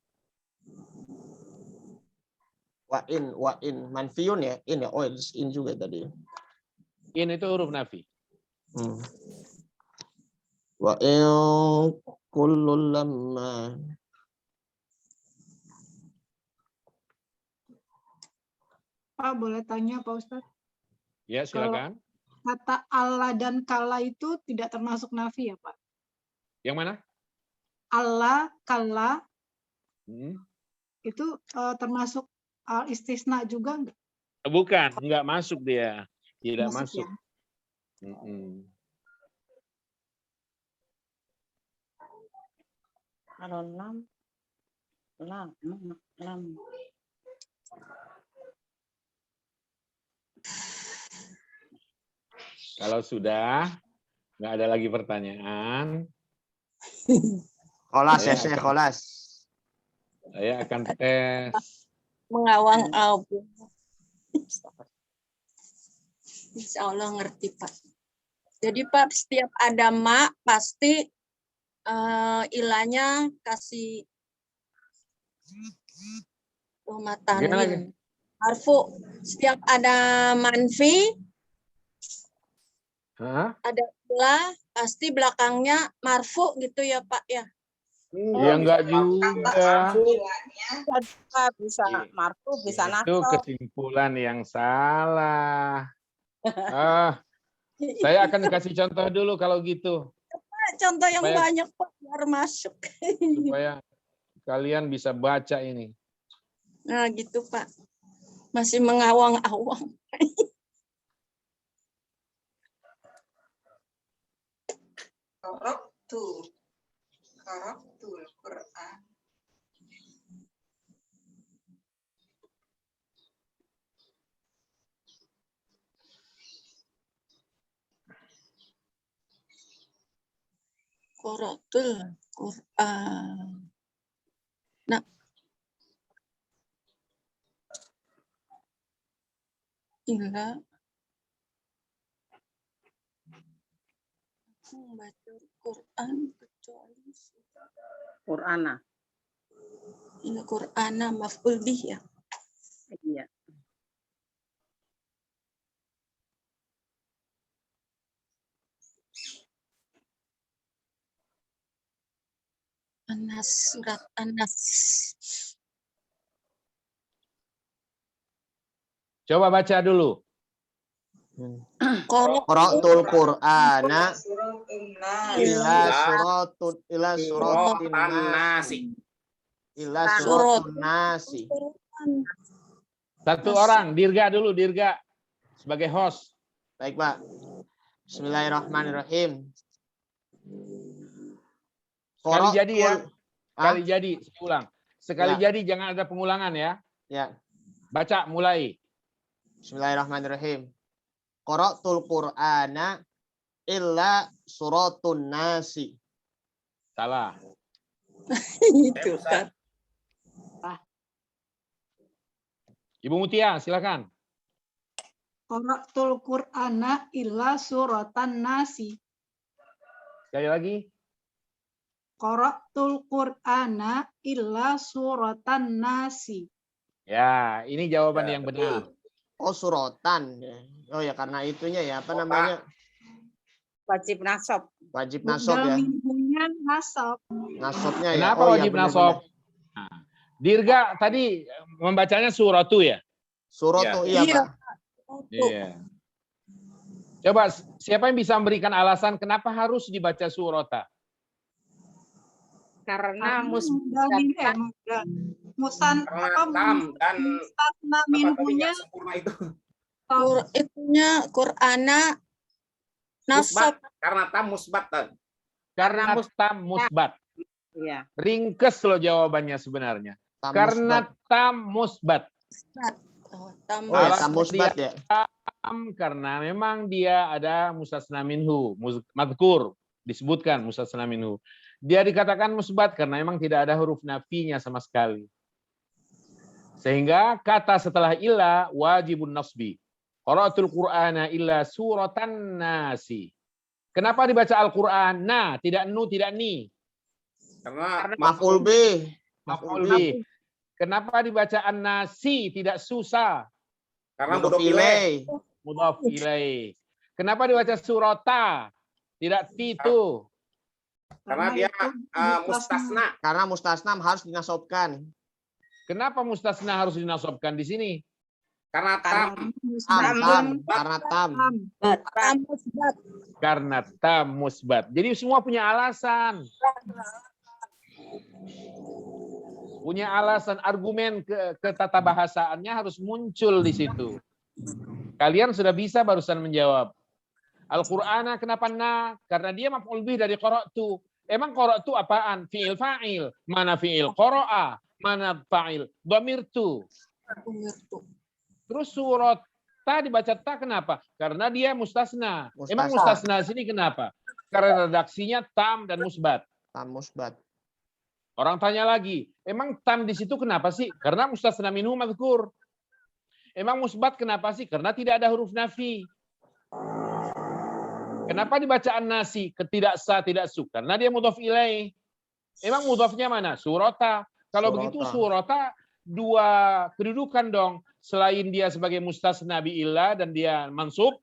Wa in manfiun ya? In ya? Oh, in juga tadi. In itu huruf nafi. Wa in kullu lamma. Pak, boleh tanya Pak Ustadz? Ya, silakan. Kata Allah dan kala itu tidak termasuk nafi ya Pak? Yang mana? Allah, kala Hmm. itu termasuk istisna juga enggak? Bukan, enggak masuk dia. Tidak masuk. Ya? kalau lam. Kalau sudah nggak ada lagi pertanyaan, Kholas ya, Saya Syekh, akan- kholas. saya akan tes. Mengawang abu. Insya Allah ngerti Pak. Jadi Pak setiap ada ma pasti ilahnya kasih Gimana lagi? tanwin. Marfu. Setiap ada manfi Hah? ada ilah pasti belakangnya marfu gitu ya Pak ya. Ya enggak juga. Bisa marfu, bisa Itu nasab. kesimpulan yang salah. Saya akan kasih contoh dulu kalau gitu, Pak, contoh yang Supaya- banyak Pak biar masuk. supaya kalian bisa baca ini. Nah gitu Pak. Masih mengawang-awang. Qara'tul Qur'an. Qara'tul Qur'an. Nah. Illa aku membaca Quran kecuali Qur'ana. ini Qur'ana maf'ul bih ya. Iya. Anas surat Anas. Coba baca dulu. Qara'tul Qur'ana ila Surat suratin An-Nasi. ila suratin nasi. Satu orang, Dirga dulu, Dirga sebagai host. Baik, Pak. Bismillahirrahmanirrahim. Sekali jadi ya. Sekali Ah? jadi, saya ulang. Sekali Ya. jadi, jangan ada pengulangan ya. Ya. Baca, mulai. Bismillahirrahmanirrahim. Qara'tul Qur'ana illa suratun nasi. Salah. Itu kan. Ibu Mutia, silakan. Qara'tul Qur'ana illa suratan nasi. Sekali lagi. Qara'tul Qur'ana illa suratan nasi. Ya, ini jawaban Ya, yang betul. benar. Oh, suratan. Oh ya, karena itunya ya, apa namanya? Wajib nasab. Wajib nasab ya. Minhunya nasab. Nasabnya ya. Kenapa Oh, wajib ya, nasab? Nah, Dirga tadi membacanya suratu ya? Suratu, Iya. iya, Pak. Iya. Coba siapa yang bisa memberikan alasan kenapa harus dibaca surata? Karena Mudah. Musan Karena apa tam dan mustasna apa tadi minhunya nggak sempurna itu. Itunya Qur'ana nasab. Musbat. Karena tam musbat. Karena tam musbat. Iya. Ringkes loh jawabannya sebenarnya. Tam Karena musbat. tam musbat. Oh, tam Oh ya, Alas tam musbat ya. Karena memang dia ada mustasna minhu, madkur, disebutkan mustasna minhu. Dia dikatakan musbat karena memang tidak ada huruf nafinya sama sekali. Sehingga kata setelah illa wajibun nasbi. Qara'atul Qur'ana illa suratan nasi. Kenapa dibaca Al-Qur'an? Nah, tidak nu, tidak ni. Karena Maf'ul bih. Maf'ul bih. Kenapa dibaca an-nasi, tidak susah? karena Mudhof mudhof ilaih. ilaih. Mudhaf ilaih. Kenapa dibaca surata? Tidak titu. Karena dia mustasna. Karena mustasna harus dinasobkan. Kenapa mustasna harus dinasobkan di sini? Karena tam. Karena tam. Tam musbat. Karena tam musbat. Jadi semua punya alasan. Punya alasan, argumen ke tata bahasaannya harus muncul di situ. Kalian sudah bisa barusan menjawab. Al-Qur'ana kenapa na? Karena dia maf'ul bih dari qara'tu. Emang qara'tu apaan? Fi'il fa'il. Mana fi'il qara'a? Mana fa'il? Dhamirtu. Terus surat ta dibaca ta kenapa? Karena dia mustasna. Emang mustasna sini kenapa? Karena redaksinya tam dan musbat. Tam musbat. Orang tanya lagi, emang tam di situ kenapa sih? Karena mustasna minhu madhkur. Emang musbat kenapa sih? Karena tidak ada huruf nafi. Kenapa dibacaan nasi? Ketidak sa, tidak su. Karena dia mudhaf ilaih. Emang mudhafnya mana? Surata. Kalau begitu surata dua kedudukan dong. Selain dia sebagai mustasna bi illa dan dia mansub,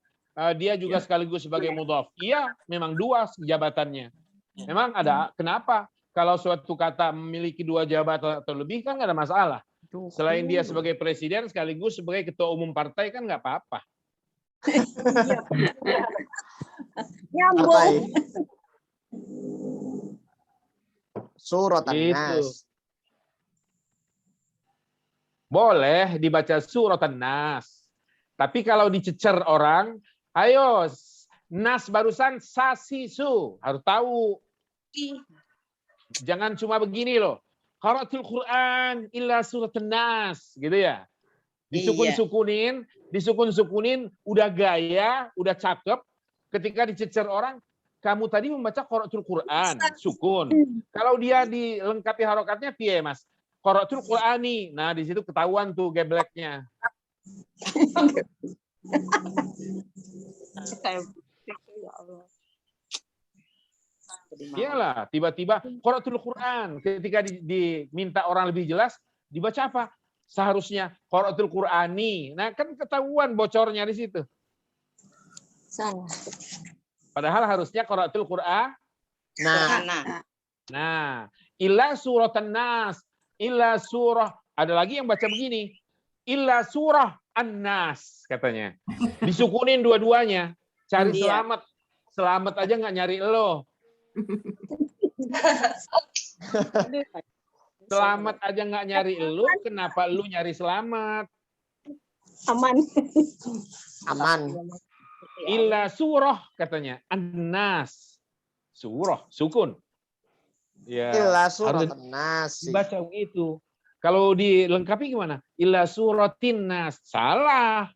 dia juga sekaligus sebagai mudhaf. Iya, memang dua jabatannya. Memang ada kenapa? Kalau suatu kata memiliki dua jabatan atau lebih kan nggak ada masalah. Selain dia sebagai presiden sekaligus sebagai ketua umum partai kan nggak apa-apa. Partai. Surat Gitu. An-Nas. Boleh dibaca surat An-Nas. Tapi kalau dicecer orang, ayo Nas barusan sasisu. Harus tahu. Jangan cuma begini loh. Qara'atul Qur'an illa surat An-Nas. Gitu ya. Disukun-sukunin, udah gaya, udah cakep. Ketika dicecer orang, kamu tadi membaca Qara'atul Qur'an, sukun. Kalau dia dilengkapi harokatnya, piye mas? Qara'atul Qur'ani. Nah, di situ ketahuan tuh gebleknya. Iyalah, tiba-tiba Qara'atul Qur'an. Ketika diminta orang lebih jelas, dibaca apa? Seharusnya Qara'atul Qur'ani. Nah, kan ketahuan bocornya di situ. Salah. Padahal harusnya Qara'atul Qur'an. Nah, illa suratan nas, illa surah. Ada lagi yang baca begini. Illa surah An-Nas katanya. Disukunin dua-duanya. Cari selamat. Selamat aja nggak nyari lo. Selamat aja nggak nyari lu, kenapa lu nyari selamat? Aman. Aman. Illa surah katanya. An-Nas. Surah, sukun. Ya, Illa surat harus An-Nas. dibaca begitu. Kalau dilengkapi gimana? Illa suratin nas. Salah.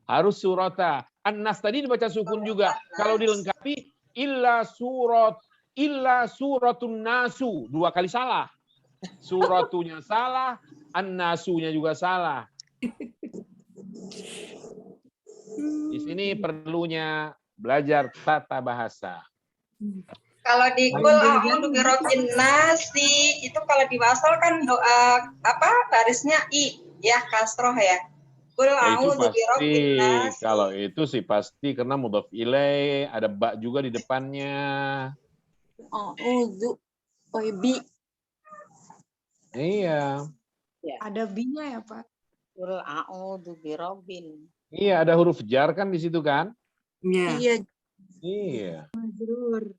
Harus surata. An-Nas tadi dibaca sukun juga. Kalau dilengkapi illa suratun nasu. Dua kali salah. Suratunya salah, an-nasunya juga salah. Di sini perlunya belajar tata bahasa. Kalau di kul a'udzu birabbin nasi itu kalau di wasal kan doa apa barisnya i ya kasroh ya. Kul Ya, itu a'udzu birabbin pasti. nasi. Kalau itu sih pasti karena mudhaf ilaih, ada ba juga di depannya. A'udzu bi. Iya. Ada B-nya ya, Pak? Qul a'udzu birabbin. Iya, ada huruf jar kan di situ kan? Iya. Iya. Majrur.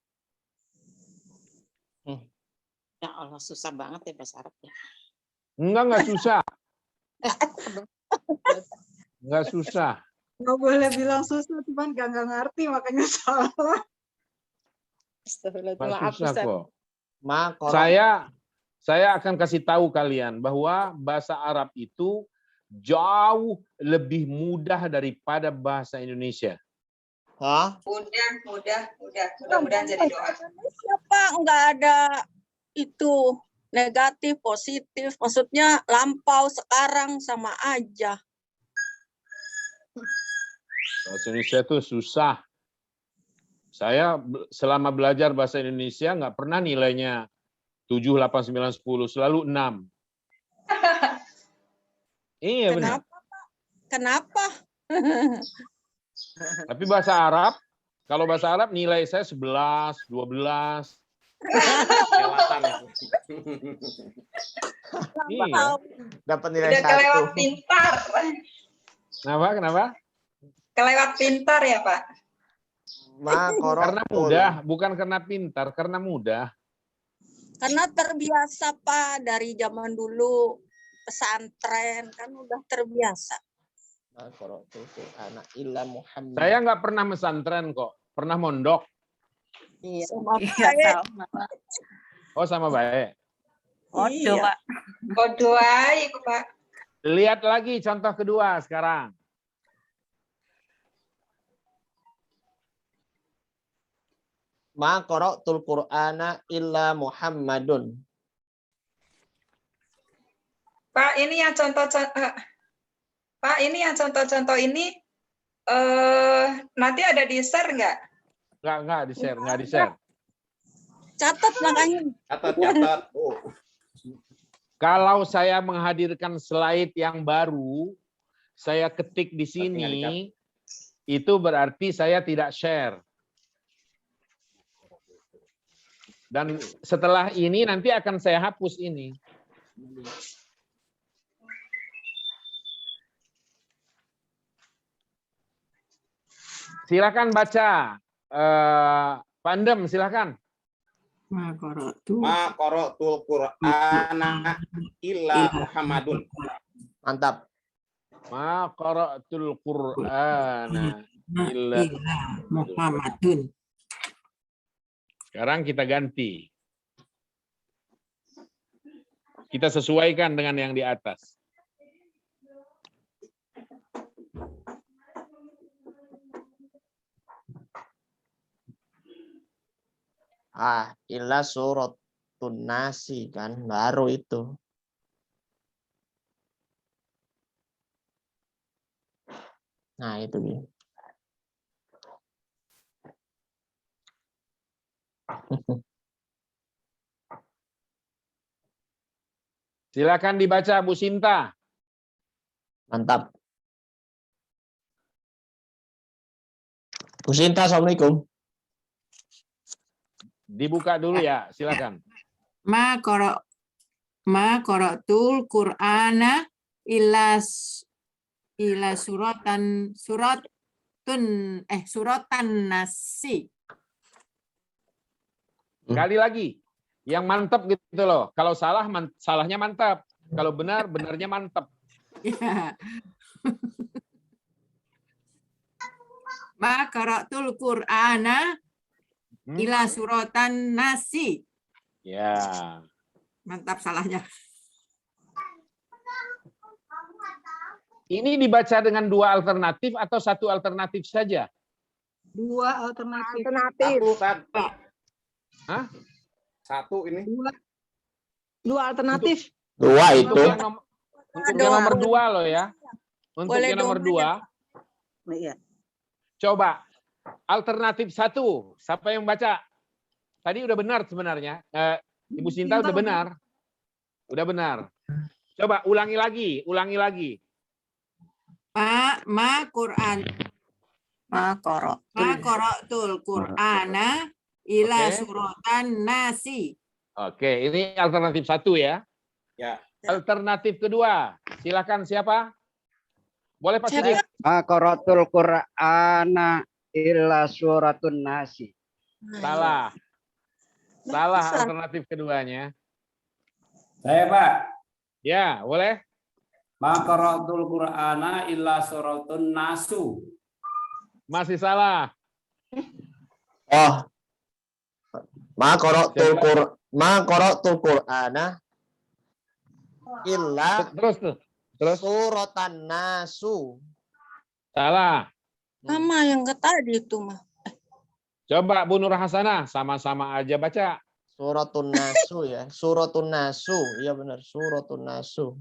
Ya Allah, susah banget ya bahasa Arab ya. Enggak susah. Enggak susah. Nggak boleh bilang susah, cuman nggak ngerti makanya salah. Astagfirullah. Enggak Maaf susah Ustaz. kok. Ma koro Saya akan kasih tahu kalian bahwa bahasa Arab itu jauh lebih mudah daripada bahasa Indonesia. Hah? Mudah. Mudah-mudahan jadi doa. Siapa nggak ada itu negatif, positif. Maksudnya lampau, sekarang sama aja. Bahasa Indonesia itu susah. Saya selama belajar bahasa Indonesia nggak pernah nilainya 7, 8, 9, 10, selalu 6. Iya benar. Kenapa, Pak? Kenapa? Tapi bahasa Arab, kalau bahasa Arab nilai saya 11, 12. Kelewatan. Iya. Dapat nilai Udah kelewat 1. pintar. Kenapa? Kelewat pintar ya, Pak? Ma koro Karena mudah, bukan karena pintar, karena mudah. Karena terbiasa, Pak, dari zaman dulu pesantren kan udah terbiasa. Ma koro anak illa Muhammad. Saya nggak pernah pesantren kok, pernah mondok. Iya. Sama Iya, baik. sama. Oh sama baik. Waduh, Iya. Pak. Bodoh aja, Pak. Lihat lagi contoh kedua sekarang. Ma qara'tul Qur'ana illa Muhammadun. Pak, ini yang Pak, ini yang contoh-contoh ini nanti ada di share nggak? Nggak di-share. Catat makanya. Catat. Oh. Kalau saya menghadirkan slide yang baru, saya ketik di sini, itu berarti saya tidak share. Dan setelah ini nanti akan saya hapus ini. Silakan baca. Pandem, silakan. Ma qara'tul Qur'ana illa Muhammadun. Mantap. Ma qara'tul Qur'ana illa Muhammadun. Sekarang kita ganti. Kita sesuaikan dengan yang di atas. Illa suratun nasi kan baru itu. Nah, itu dia. Silakan dibaca Bu Sinta. Mantap. Bu Sinta, Assalamualaikum. Dibuka dulu ya, silakan. Ma qara'tul Qur'ana illa suratan nasi. Sekali lagi, yang mantap gitu loh. Kalau salah, salahnya mantap. Kalau benar, benarnya mantap. Ya. Ma qara'tul Qur'ana ila suratan nasi. Ya. Mantap salahnya. Ini dibaca dengan 2 alternatif atau 1 alternatif saja? 2 alternatif. Satu. Hah? Satu ini. 2 alternatif. 2 itu. Untuk yang nomor 2 loh ya. Untuk Boleh yang nomor dong, 2, Iya. coba alternatif 1. Siapa yang baca? Tadi udah benar sebenarnya. Ibu Sinta udah benar. Udah benar. Coba ulangi lagi. Ma qara'tul Qur'ana ila Oke. suratan nasi. Oke, ini alternatif 1 ya. Ya. Alternatif kedua, silakan siapa? Boleh Pak Sidik. Ma qara'tul Qur'ana illa suratun nasi. Salah alternatif keduanya. Saya Pak. Ya, boleh. Ma qara'tul Qur'ana illa suratun nasu. Masih salah. Oh. Ma qara'tul Qur'ana illa Terus tuh. Terus suratan nasu. salah. Sama yang ke tadi itu mah. Coba Bu Nur Hasanah, sama-sama aja baca. Suratun nasu ya. Suratun nasu. Iya benar, suratun nasu.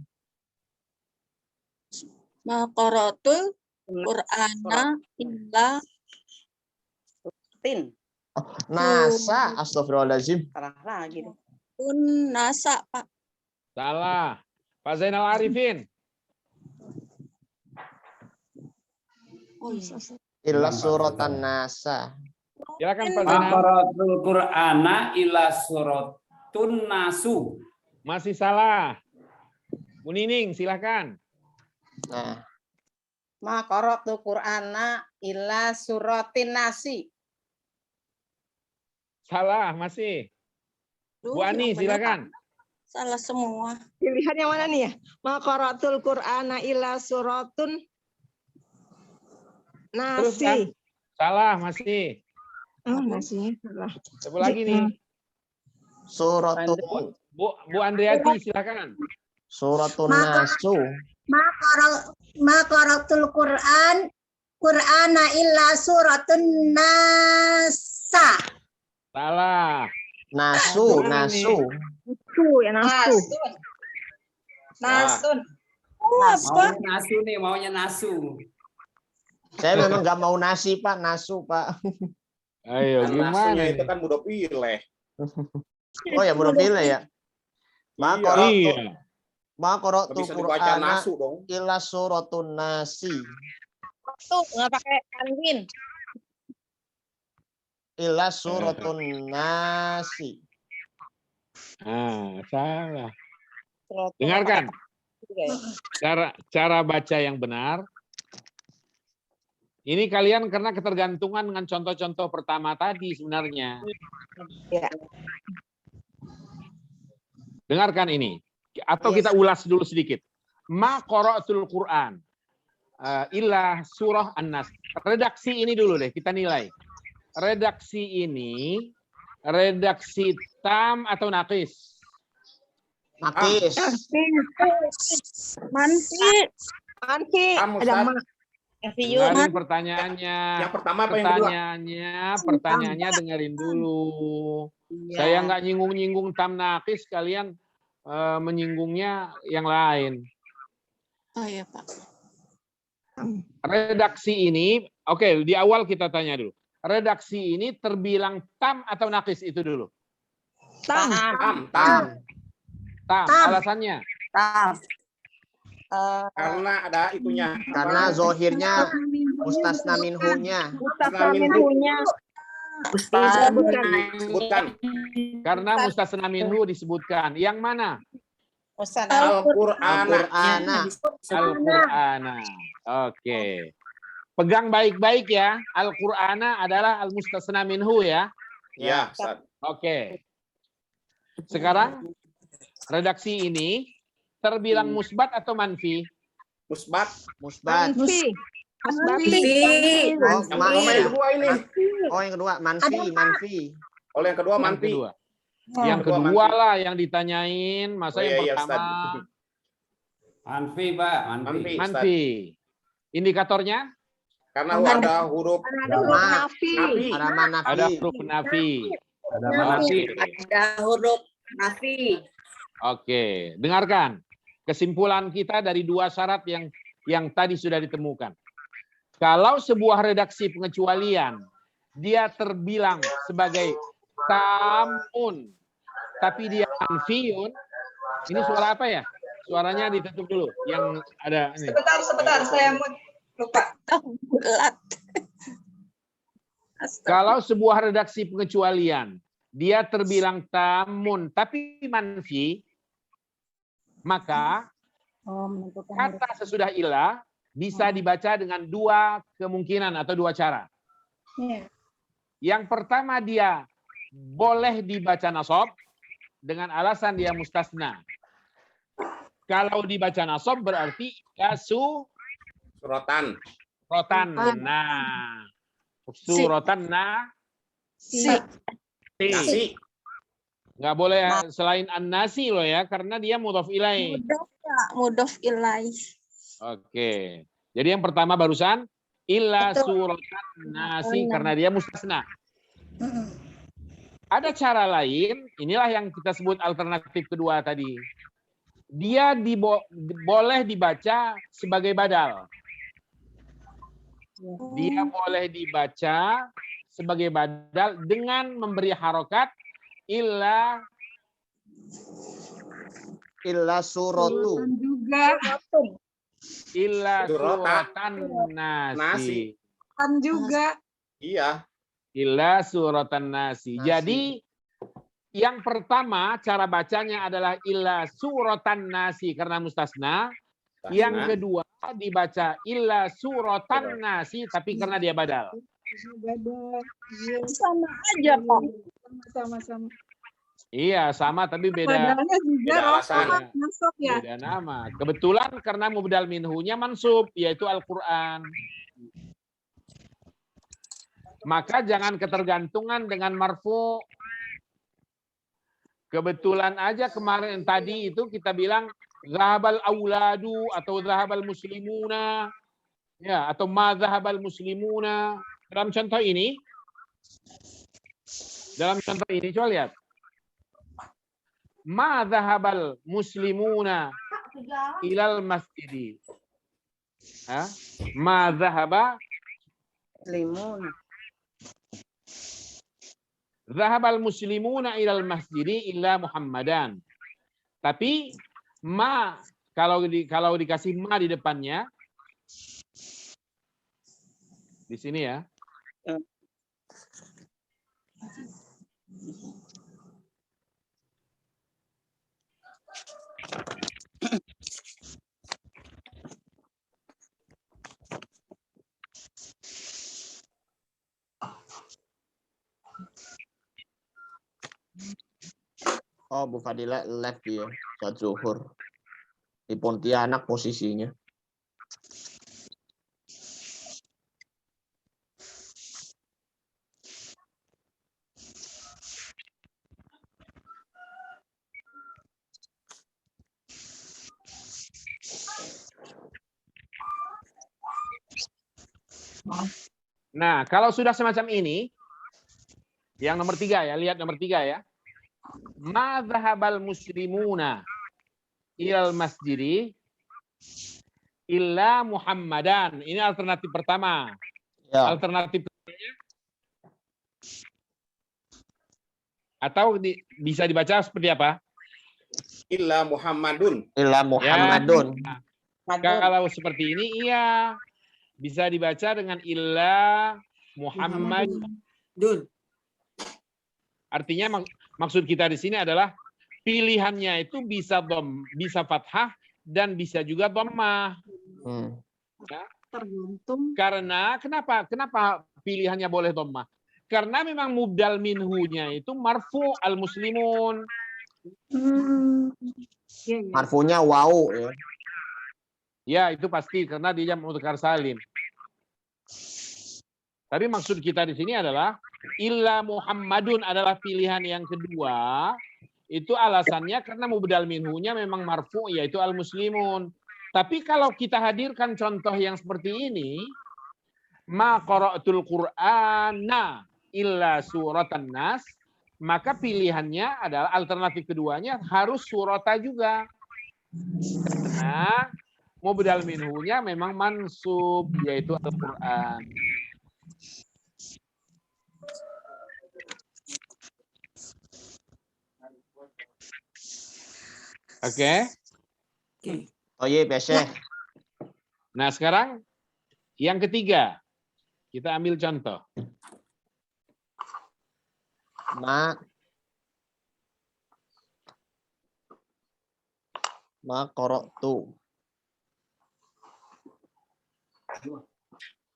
Ma qara'tul Qur'ana illa Tin. Nasa, astagfirullahaladzim. Salah lagi deh. nasa, Pak. Salah. Pak Zainal Arifin. Oh iya. Illa suratan nasa. Silakan Pak Ma Zainal. qara'tul Qur'ana illa suratun nasu. Masih salah. Bu Nining, silakan. Nah, Ma qara'tul Qur'ana illa suratin nasi. Salah, masih. Duh, Bu Ani, yang bener, silakan. Pak. Salah semua. Pilihan yang mana nih ya? Ma qara'tul Qur'ana illa suratun Terus kan? nasi. Salah, masih. Oh, nasi. Salah. Coba lagi nih. suratun Bu Andriati, silakan. suratun nasu. Ma qara'tul Qur'ana illa suratun nasa. Salah. Nasu, Gimana nasu. Nasu ya nasu. Nasun. Maunya nasu nih, maunya nasu. Saya memang nggak mau nasi, Pak. Nasu, Pak. Ayo, Nasunya gimana itu nih? kan udah pilih. Oh ya, belum pilih ya. Ma Iya. qara'tu Iya. ma Nggak qara'tul bisa dibaca Qur'ana nasu dong. illa suratun nasi. Tuh, nggak pakai tanwin. Illa suratun nasi. Ah, salah. Surat- Dengarkan. Ya. Cara baca yang benar. Ini kalian karena ketergantungan dengan contoh-contoh pertama tadi sebenarnya. Ya. Dengarkan ini. Atau kita ulas dulu sedikit. Ma qara'tul Qur'an. Illa surah An-Nas. Redaksi ini dulu deh, kita nilai. Redaksi ini, redaksi tam atau naqis? Nakis. Manfi. Manfi. Kamu, Ada Ustaz. ma. Dengarin pertanyaannya. Yang pertama apa yang kedua? Pertanyaannya dengerin dulu. Saya nggak nyinggung-nyinggung tam naqis, kalian menyinggungnya yang lain. Oh iya, Pak. Redaksi ini, oke, di awal kita tanya dulu. Redaksi ini terbilang tam atau naqis itu dulu? Tam. Tam. Tam. Alasannya? Tam. Karena ada itunya. Karena zohirnya mustasna minhunya. Mustasna minhunya. Sebutkan. Karena mustasna minhu disebutkan. Yang mana? Al-Qur'ana. Al-Qur'ana. Oke. Pegang baik-baik ya. Al-Qur'ana adalah al-mustasna minhu ya. Ya, Ustaz. Oke. Sekarang redaksi ini terbilang musbat atau manfi? Musbat. Musbat. Manfi. Oh, Sama yang kedua ini. Oh, yang kedua manfi, manfi. Oleh yang kedua Yang manfi. kedua. Yang kedua lah yang ditanyain. Masa yang Iya, pertama? Ustaz. Manfi, Pak. Manfi, Ustaz. Manfi. Indikatornya? Karena ada huruf Ada huruf nafi. nafi. Ada manafi. Ada huruf nafi. Ada manfi. Ada huruf nafi. Oke, dengarkan. Kesimpulan kita dari dua syarat yang tadi sudah ditemukan. Kalau sebuah redaksi pengecualian dia terbilang sebagai tamun, tapi dia manfiun, ini suara apa ya? Suaranya ditutup dulu. Yang ada ini. Sebentar, saya mau lupa. Kalau sebuah redaksi pengecualian dia terbilang tamun, tapi manfi, maka kata sesudah ilah bisa dibaca dengan dua kemungkinan atau dua cara. Yang pertama dia boleh dibaca nasab dengan alasan dia mustasna. Kalau dibaca nasab berarti ila Suratan. suratan. Nah, suratan na Si. Nasi. nggak boleh selain an-nasi loh ya, karena dia mudhof ilaih. Mudhof ilaih. Oke. Jadi yang pertama barusan illa Itu. suratan nasi karena dia mustasna. Ada cara lain, inilah yang kita sebut alternatif kedua tadi. Dia boleh dibaca sebagai badal. Dia boleh dibaca sebagai badal dengan memberi harokat illa suratu. Juga. illa Suratan. suratan nasi. Kan juga. Iya. Illa suratan nasi. Jadi yang pertama cara bacanya adalah illa suratan nasi karena mustasna. Yang kedua dibaca illa suratan nasi tapi karena dia badal. Sama aja, Pak. Sama-sama. Iya, sama tapi beda Padahal juga Beda alasan. masuk ya. beda nama. Kebetulan karena mubdal minhunya mansub yaitu Al-Qur'an. Maka jangan ketergantungan dengan marfu. Kebetulan aja kemarin tadi itu kita bilang zahabal auladu atau zahabal muslimuna ya atau ma zahabal muslimuna. Dalam contoh ini coba lihat. Ma zahabal muslimuna ilal masjidi. Ha? Ma zahaba Limun. zahabal muslimuna ilal masjidi illa Muhammadan. Tapi ma kalau dikasih ma di depannya di sini ya. Oh, Bu Fadila left dia saat zuhur. Di Pontianak posisinya. Nah, kalau sudah semacam ini, yang nomor 3 ya, lihat nomor 3 ya. Ma zahabal muslimuna ilal masjidi illa Muhammadan. Ini alternatif pertama. Ya. Alternatif atau bisa dibaca seperti apa? Illa Muhammadun. Illa Muhammadun. Kalau seperti ini iya bisa dibaca dengan illa Muhammadun. Artinya maksud kita di sini adalah pilihannya itu bisa fathah dan bisa juga dhammah. Ya. Tergantung. Karena kenapa pilihannya boleh dhammah? Karena memang mubdal minhunya itu marfu al-muslimun. Marfunya waw ya. Ya, itu pasti karena dia mudzakkar salim. Tapi maksud kita di sini adalah illa Muhammadun adalah pilihan yang kedua. Itu alasannya karena mubdal minhunya memang marfu yaitu al-muslimun. Tapi kalau kita hadirkan contoh yang seperti ini, ma qara'tul Qur'ana illa suratan nas, maka pilihannya adalah alternatif keduanya harus surata juga. Karena mubdal minhunya memang mansub yaitu Al-Qur'an. Oke. Oh iya, biasa. Nah, sekarang yang ketiga. Kita ambil contoh. Ma qara'tu.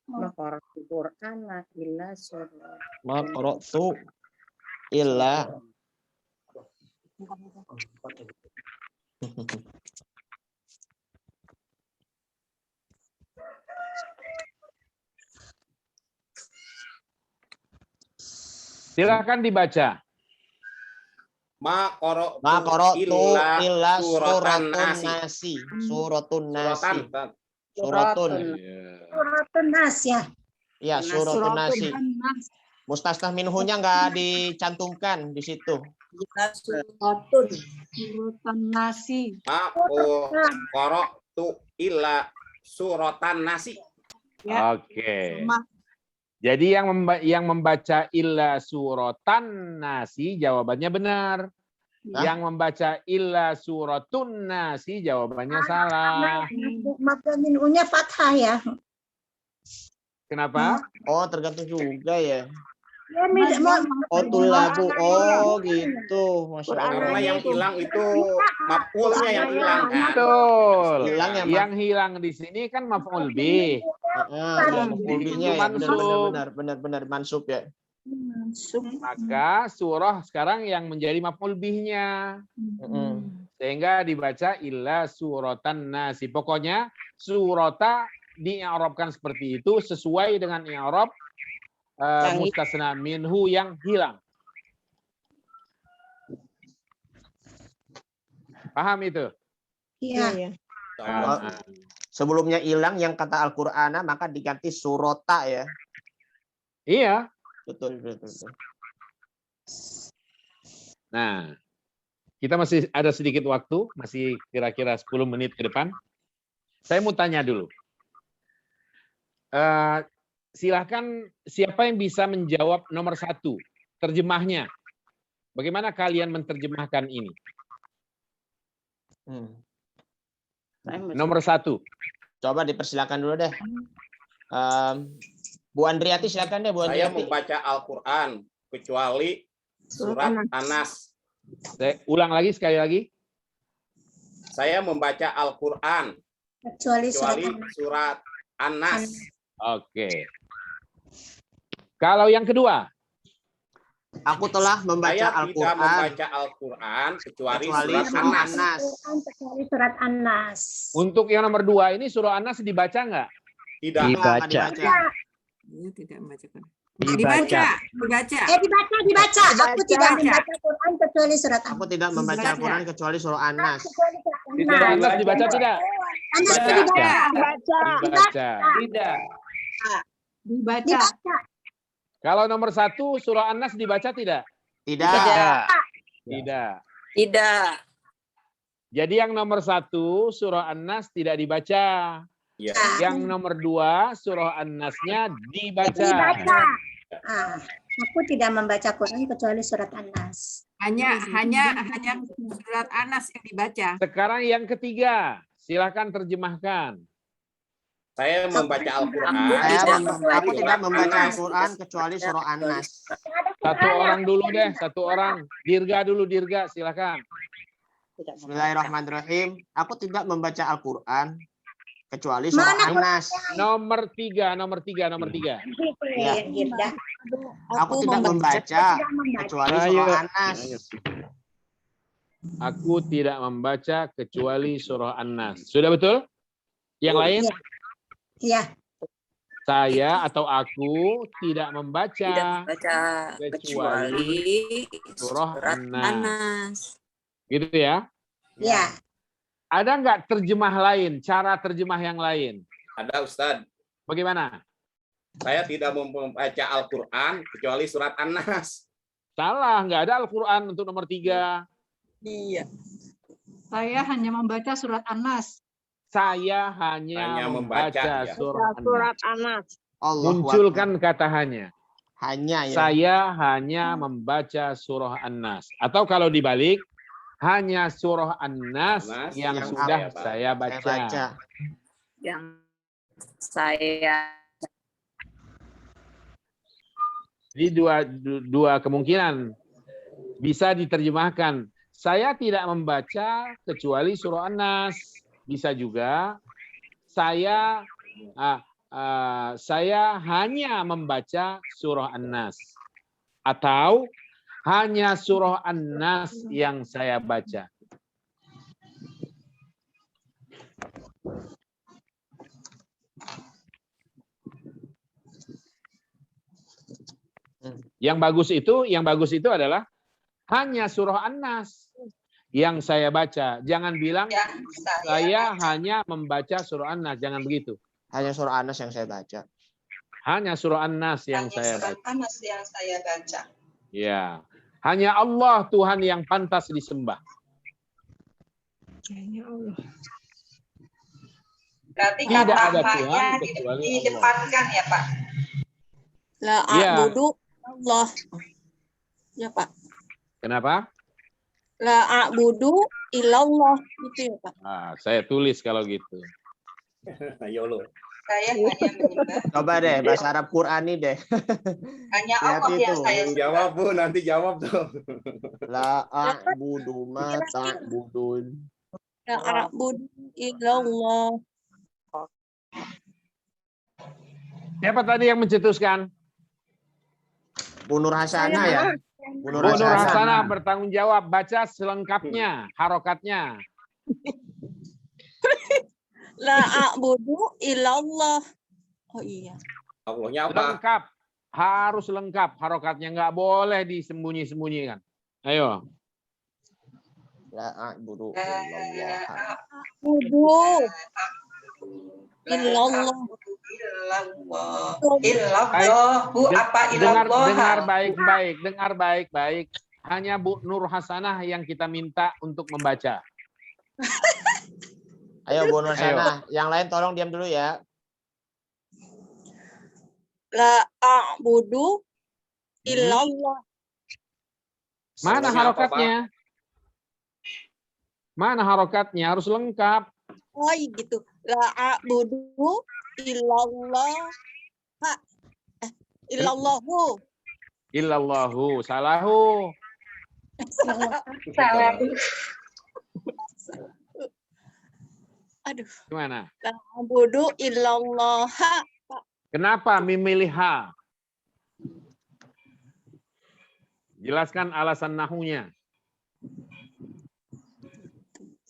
Ma qara'tul Qur'ana illa surat. Ma qara'tu illa Silakan dibaca. Ma qara'tu illa suratan suratun nasi. nasi. Suratun nasi. Suratan. Suratun. Suratun nas ya. Iya, suratun nasi. Mustasnah minhunya nggak dicantumkan di situ. Suratan nasi. Ma qara'tu illa suratan nasi. Ya. Oke. Sama. Jadi yang membaca illa suratan nasi jawabannya benar. Yang membaca illa suratun nasi jawabannya salah. Maka minhunya fathah ya. Kenapa? Oh, tergantung juga ya. Ya, Oh, tulabu. Oh, gitu. Masya Allah. Karena yang hilang itu maf'ulnya yang hilang kan. Betul. Hilang ya, Yang hilang di sini kan maf'ul bih. Maf'ulnya ya, benar mansub ya. Maka surah sekarang yang menjadi maf'ul bihnya. Sehingga dibaca illa suratan nasi. Pokoknya surata di-i'rabkan seperti itu sesuai dengan i'rab mustasna minhu yang hilang. Paham itu? Iya. Sebelumnya hilang yang kata Al-Qur'ana maka diganti surata ya. Iya. Betul. Nah, kita masih ada sedikit waktu, masih kira-kira 10 menit ke depan. Saya mau tanya dulu. Silahkan siapa yang bisa menjawab nomor 1, terjemahnya. Bagaimana kalian menerjemahkan ini? Nomor 1. Coba dipersilakan dulu deh. Bu Andriati silakan deh Bu Saya Andriati. membaca Al-Quran kecuali surat An-Nas. Saya ulang lagi sekali lagi. Saya membaca Al-Quran Kecuali surat An-Nas. Oke. Kalau yang kedua, aku telah membaca Saya Al-Quran. tidak membaca Al-Quran kecuali surat An-Nas. Kecuali surat An-Nas. Untuk yang nomor 2 ini surah An-Nas dibaca nggak? Tidak. Dibaca. Tidak membacakan. Dibaca. Dibaca. Aku tidak membaca Quran kecuali surat An-Nas. Aku tidak membaca Al-Quran kecuali surah An-Nas. Surah An-Nas dibaca tidak? An-Nas Dibaca. Tidak. Dibaca. Kalau nomor 1 surah An-Nas dibaca tidak? Tidak. Tidak. Jadi yang nomor 1 surah An-Nas tidak dibaca. Ya. Yang nomor 2 surah An-Nasnya dibaca. Aku tidak membaca Quran kecuali surat An-Nas. Hanya surat Anas yang dibaca. Sekarang yang ketiga, silakan terjemahkan. Saya membaca Al-Quran. Aku tidak membaca Al-Quran kecuali surah An-Nas. Satu orang dulu deh, satu orang. Dirga dulu, Dirga, silakan. Bismillahirrahmanirrahim. Aku tidak membaca Al-Quran kecuali surah An-Nas. Nomor 3. Ya. Aku tidak membaca kecuali surah An-Nas. Aku tidak membaca kecuali surah An-Nas. Sudah betul? Yang lain? Iya. Saya atau aku tidak membaca kecuali surah An-Nas. Gitu ya? Iya. Ada nggak terjemah lain, cara terjemah yang lain? Ada Ustadz. Bagaimana? Saya tidak membaca Al-Quran kecuali surat An-Nas. Salah, nggak ada Al-Quran untuk nomor 3. Iya. Saya hanya membaca surat An-Nas. Saya hanya membaca ya. surat Anas. Munculkan kata hanya. Hanya ya. Saya hanya membaca surah An-Nas. Atau kalau dibalik, hanya surah An-Nas yang sudah saya baca. Yang saya Jadi dua kemungkinan bisa diterjemahkan. Saya tidak membaca kecuali surah An-Nas. Bisa juga saya hanya membaca surah An-Nas. Atau hanya surah An-Nas yang saya baca. Yang bagus itu adalah hanya surah An-Nas yang saya baca. Jangan bilang saya hanya membaca surah An-Nas, jangan begitu. Hanya surah An-Nas yang saya baca. Hanya surah An-Nas yang saya surat baca. Anas yang saya baca. Ya, hanya Allah Tuhan yang pantas disembah. Hanya Allah. Berarti Tidak kata ada haknya Tuhan kecuali Allah. didepatkan ya Pak. La Iya. a'budu Allah. Ya Pak. Kenapa? La a'budu illallah gitu ya Pak. Nah, saya tulis kalau gitu. YOLO. Saya hanya menyembah. Coba deh bahasa Arab Qurani deh. Hanya Lihat Allah yang itu. saya Jawab Bu, nanti jawab tuh. La a'budu ma ta'budun. La a'budu illallah. Siapa tadi yang mencetuskan? Bu Nur Hasanah ya. Bu Nur Bu Nur Hasanah. Hasanah bertanggung jawab. Baca selengkapnya, harokatnya. La a'budu illallah. Oh iya. Allahnya apa? Lengkap. Harus lengkap harokatnya. Nggak boleh disembunyi-sembunyikan. Ayo. La a'budu illallah. A'budu illallah. Illallah. Bu apa Dengar illallah? baik-baik. Dengar baik-baik. Hanya Bu Nur Hasanah yang kita minta untuk membaca. Ayo Bu Nur Hasanah. Yang lain tolong diam dulu ya. La a'budu illallah. Mana Semuanya apa, harokatnya? Mana harokatnya? Harus lengkap. Oh gitu. La a'budu illallah. Illallahu. Illallahu. Salahu. Salah. Aduh. Gimana? La a'budu illallah. Kenapa memilih H? Jelaskan alasan nahunya.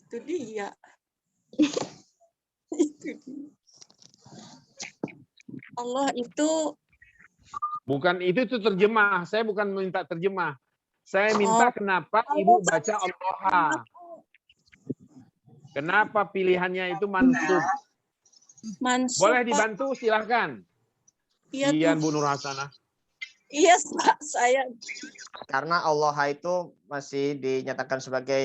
Itu dia. Itu dia. Allah itu Bukan itu terjemah. Saya bukan minta terjemah. Saya minta kenapa Ibu baca Allah. Kenapa pilihannya itu mansub? mansub. Boleh Pak. dibantu silahkan. Iya Ian tuh. Bu Nur Hasanah. Iya Pak, saya. Karena Allah itu masih dinyatakan sebagai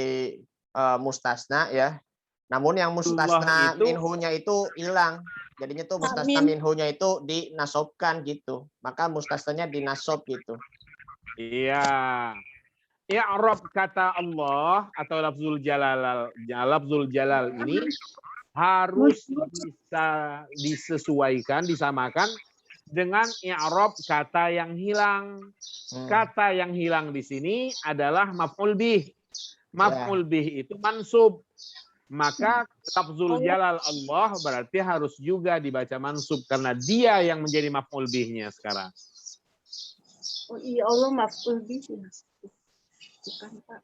mustasna ya. Namun yang mustasna itu- minhunya itu hilang. Jadinya tuh mustasna Amin. minhunya itu dinasobkan gitu. Maka mustasnanya dinasob gitu. Iya. I'rab kata Allah atau lafzul jalal ini harus bisa disesuaikan, disamakan dengan i'rab kata yang hilang. Kata yang hilang di sini adalah maf'ul bih. Maf'ul bih itu mansub. Maka lafzul jalal Allah berarti harus juga dibaca mansub karena dia yang menjadi maf'ul bihnya sekarang. Oh iya, Allah maf'ul bih. Bukan Pak.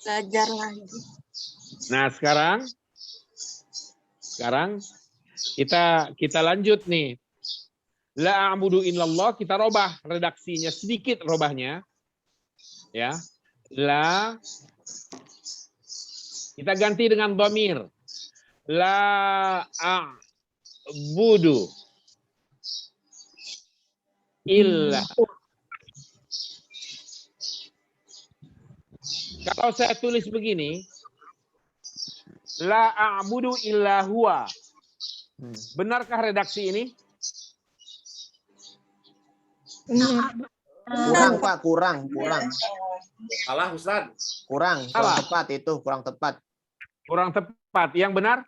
Belajar lagi. Nah, sekarang kita lanjut nih. La a'budu illallah, kita robah redaksinya sedikit, robahnya. Ya. La kita ganti dengan dhamir. La a'budu illa. Kalau saya tulis begini, la a'budu illa huwa. Benarkah redaksi ini? Kurang Pak, kurang. Salah Ustaz. Kurang Salah. tepat itu, kurang tepat. Kurang tepat. Yang benar?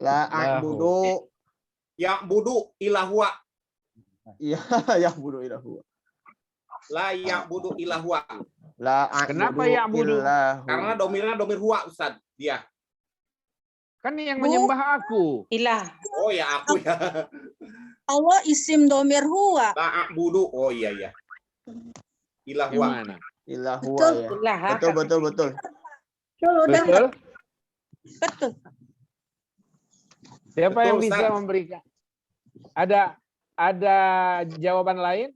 La a'budu Ya budu ilahwa. iya ya budu ilahu. La ya budu ilahwa. La a'budu Kenapa ya'budu? illahu. Karena domirnya domir huwa Ustaz. Dia. Kan yang menyembah aku. Ilah. Oh ya aku ya. Allah isim domir huwa. La budu. Oh iya ya. Ilahwa. Gimana? Ilahu Betul. ya. Ilah. Betul. Betul. Betul? Betul. Siapa yang Betul, bisa Ustaz. memberikan? Ada jawaban lain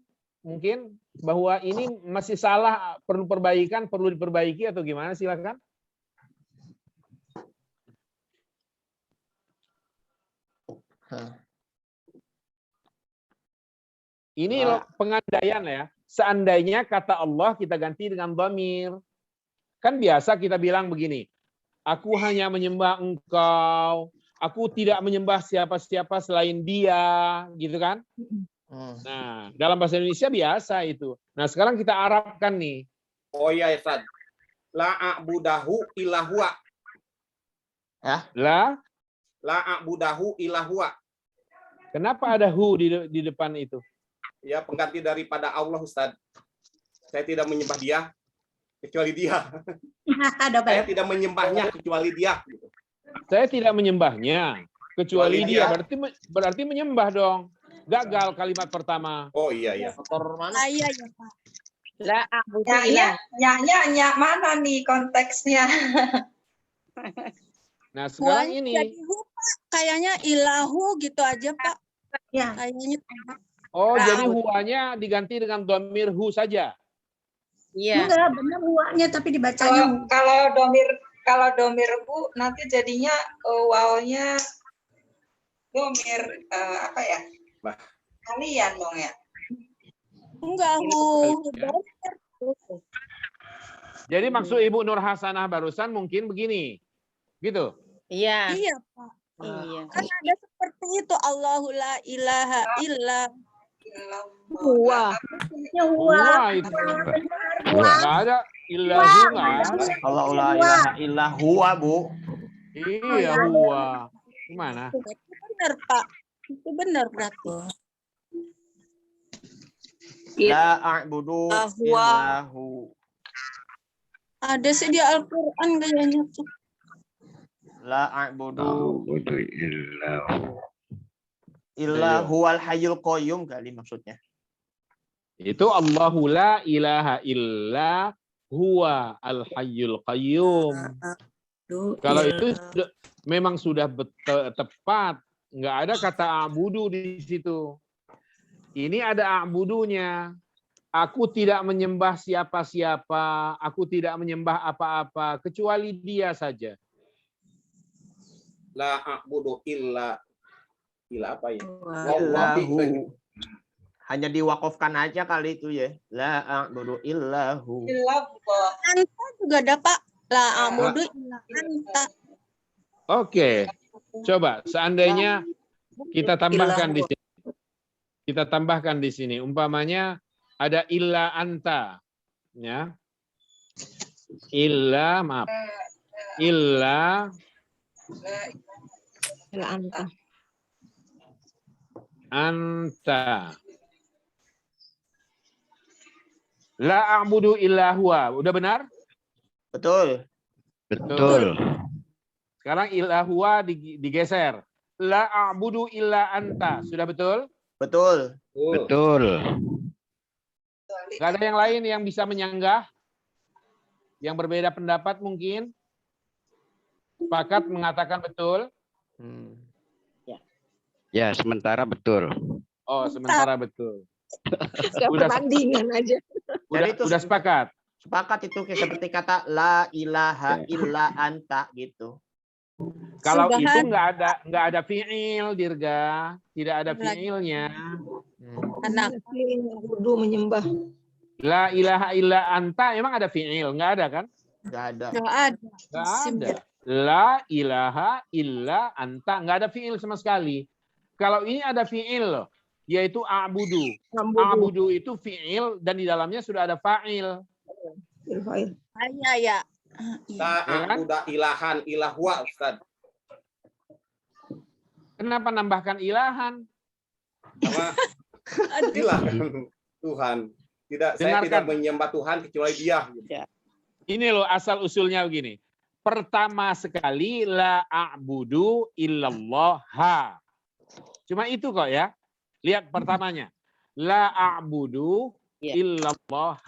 mungkin bahwa ini masih salah, perlu perbaikan, perlu diperbaiki atau gimana? Silakan. Ini loh pengandaian ya. Seandainya kata Allah kita ganti dengan dhamir. Kan biasa kita bilang begini, aku hanya menyembah engkau, aku tidak menyembah siapa-siapa selain dia, gitu kan? Nah, dalam bahasa Indonesia biasa itu. Nah, sekarang kita Arabkan nih. Oh iya, Ustaz. La a'budahu illa huwa. Lah, La a'budahu illa huwa. kenapa ada hu di depan itu? Ya, pengganti daripada Allah, Ustaz. Saya tidak menyembah dia kecuali dia. Saya tidak menyembahnya kecuali dia. Saya tidak menyembahnya kecuali dia. Berarti menyembah dong. Gagal kalimat pertama. Oh iya iya. Saya ya Pak. La a'budu Nya mana nih konteksnya? Nah, sekarang Huanya ini. jadi hu, Pak. Kayaknya ilahu gitu aja Pak. Ya. Kayaknya. Oh, jadi huanya diganti dengan dhamir hu saja. Iya. Enggak, benar huanya tapi dibacanya Kalau domir bu nanti jadinya wawnya domir apa ya? Kalian dong ya. Enggak hu. Jadi maksud Ibu Nur Hasanah barusan mungkin begini. Gitu. Iya. Iya Pak. Iya. Kan ada seperti itu Allahu la ilaha illa Huwa. Huwa itu. Nggak ada illahu nggak ada. Kalau la ilaha illa huwa, Bu. Iya, huwa. Gimana? Itu benar Pak. Itu benar berarti. La a'budu illahu. Ada sih di Al-Quran kayaknya tuh. La a'budu illa huwal hayyul qayyum kali maksudnya. Itu Allahu la ilaha illa huwa al-hayyul qayyum. Kalau itu memang sudah tepat, nggak ada kata a'budu di situ. Ini ada a'budunya. Aku tidak menyembah siapa-siapa, aku tidak menyembah apa-apa kecuali dia saja. La a'budu illa apa ya? Illahu. Hanya diwakafkan aja kali itu ya. La a'budu illahu. Anta juga ada Pak. La a'budu illa anta. Oke. Coba seandainya kita tambahkan di sini. Kita tambahkan di sini. Umpamanya ada illa anta. Ya. Illa, maaf. Illa anta. Anta. La a'budu illa huwa. Udah benar? Betul. Betul. Sekarang illa huwa digeser. La a'budu illa anta. Sudah betul? Betul. Betul. Gak ada yang lain yang bisa menyanggah? Yang berbeda pendapat mungkin? Sepakat mengatakan betul? Ya, sementara betul. Oh, sementara betul. Udah perbandingan aja. Udah sepakat? Sepakat itu seperti kata la ilaha illa anta gitu. Kalau itu nggak ada fi'il, Dirga, tidak ada fi'ilnya. Anak kudu menyembah. La ilaha illa anta, emang ada fi'il? Nggak ada kan? Nggak ada. nggak ada. Nggak ada. La ilaha illa anta, nggak ada fi'il sama sekali. Kalau ini ada fi'il loh, yaitu a'budu. A'budu itu fi'il dan di dalamnya sudah ada fa'il. Iya ya. La a'budu ilahan ilahwa, Ustaz. Kenapa nambahkan ilahan? Sama ilahan Tuhan. Saya tidak menyembah Tuhan kecuali Dia. Ini loh asal usulnya begini. Pertama sekali la a'budu illallah. Cuma itu kok ya. Lihat pertamanya. La a'budu illallah.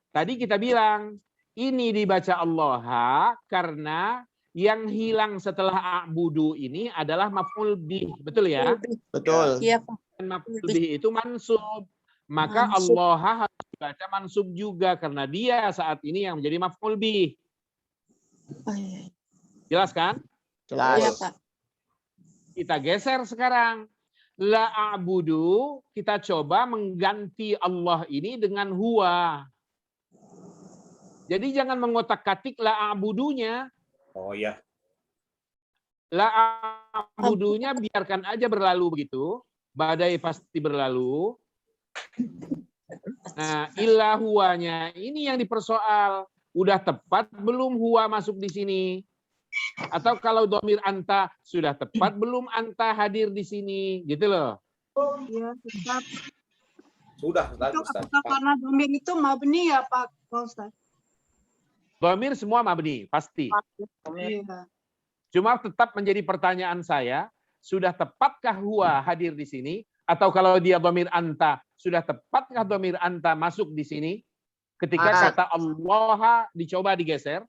Tadi kita bilang ini dibaca Allah karena yang hilang setelah a'budu ini adalah maf'ul bih, betul ya? Betul. Iya, Pak. Dan maf'ul bih itu mansub. Maka Mansub. Allah harus dibaca mansub juga karena dia saat ini yang menjadi maf'ul bih. Oh, iya. Jelas kan? Iya, Jelas. Pak. Kita geser sekarang. La a'budu, kita coba mengganti Allah ini dengan huwa. Jadi jangan mengotak-katik la a'budunya. Oh iya. La a'budunya biarkan aja berlalu begitu. Badai pasti berlalu. Nah, illa huwanya ini yang dipersoal. Udah tepat belum huwa masuk di sini? Atau kalau domir anta sudah tepat belum anta hadir di sini? Gitu loh. Ya, Ustaz. Sudah, Ustaz. Itu Ustaz. apakah karena domir itu mabni ya Pak Ustaz? Domir semua mabni, pasti. Iya. Cuma tetap menjadi pertanyaan saya, sudah tepatkah huwa hadir di sini? Atau kalau dia domir anta, sudah tepatkah domir anta masuk di sini? Ketika kata Allah dicoba digeser.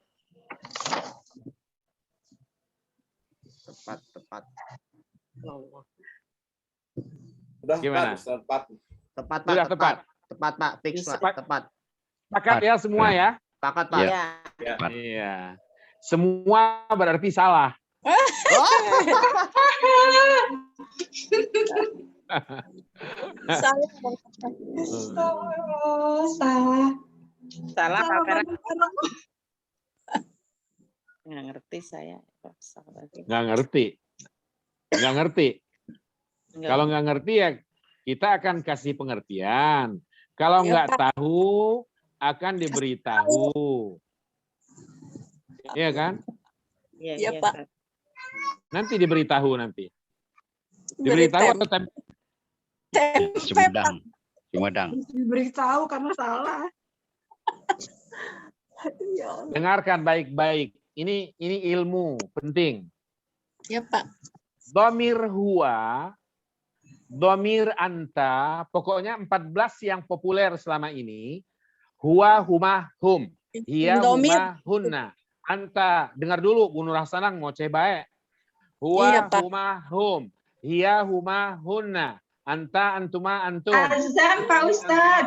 Tepat. Sudah, Gimana? Ustaz. Tepat. Tepat, Pak. Sudah tepat. Tepat, Pak. Fix, Pak. Tepat. Sepakat ya semua ya? Sepakat, Pak. Iya. Ya. Iya. Semua berarti salah. Salah. Oh, salah. Salah Pak Vera. Salah. Nggak ngerti saya. Nggak ngerti. Nggak ngerti. Kalau nggak ngerti ya kita akan kasih pengertian. Kalau Ya, nggak Pak. tahu akan diberitahu. Iya kan? Iya, Iya, Pak. Nanti diberitahu nanti. Diberitahu atau Sumedang. Sumedang. Diberitahu karena salah. Ya Allah. dengarkan baik-baik. Ini ilmu penting. Ya, Pak. Domir huwa, domir anta, pokoknya 14 yang populer selama ini. Huwa, huma, hum. Hiya, Domir. huma, hunna. Anta, dengar dulu, Bu Nur Hasanah ngoceh baik. Huwa, Iya, Pak. huma, hum. Hiya, huma, hunna. Anta, antuma, antum. Azan, Pak Ustaz.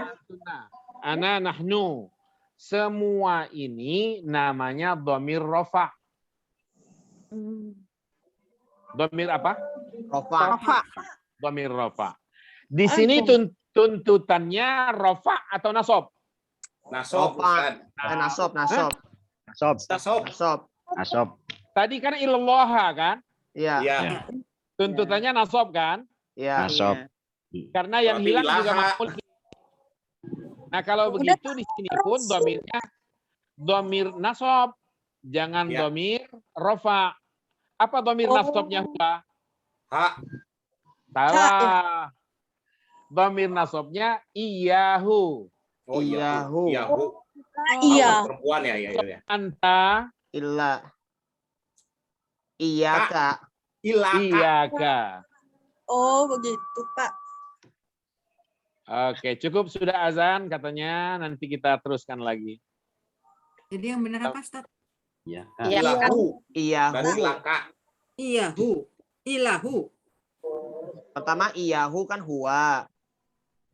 Ana, nahnu. Semua ini namanya domir rofa. Domir apa? Rofa. Domir rofa. Di sini tuntutannya rofa atau nasob? Nasob, Rofa. Ustaz. Nasob. Sob. Nasob. Nasob. Asob. Tadi kan illallaha kan? Iya. Iya. Tuntutannya nasob kan? Iya. Nasob. Karena yang Berarti hilang juga ilaha. maf'ul. Nah kalau begitu di sini pun domirnya domir nasob, jangan Ya. domir rofa. Apa domir nasobnya huwa? Ha. Salah. Domir nasobnya iyahu. Oh iya. Iyahu. Iyahu. Iya. Perempuan ya, iya. Anta Illa. Iyaka. Ilaka. iyaka. Oh, begitu, Pak. Oke, cukup sudah azan katanya. Nanti kita teruskan lagi. Jadi yang benar apa, Ustaz? Ya. Ilahu. Dan Iyahu. ilaka. Iyahu. Ilahu. Pertama iyahu kan huwa.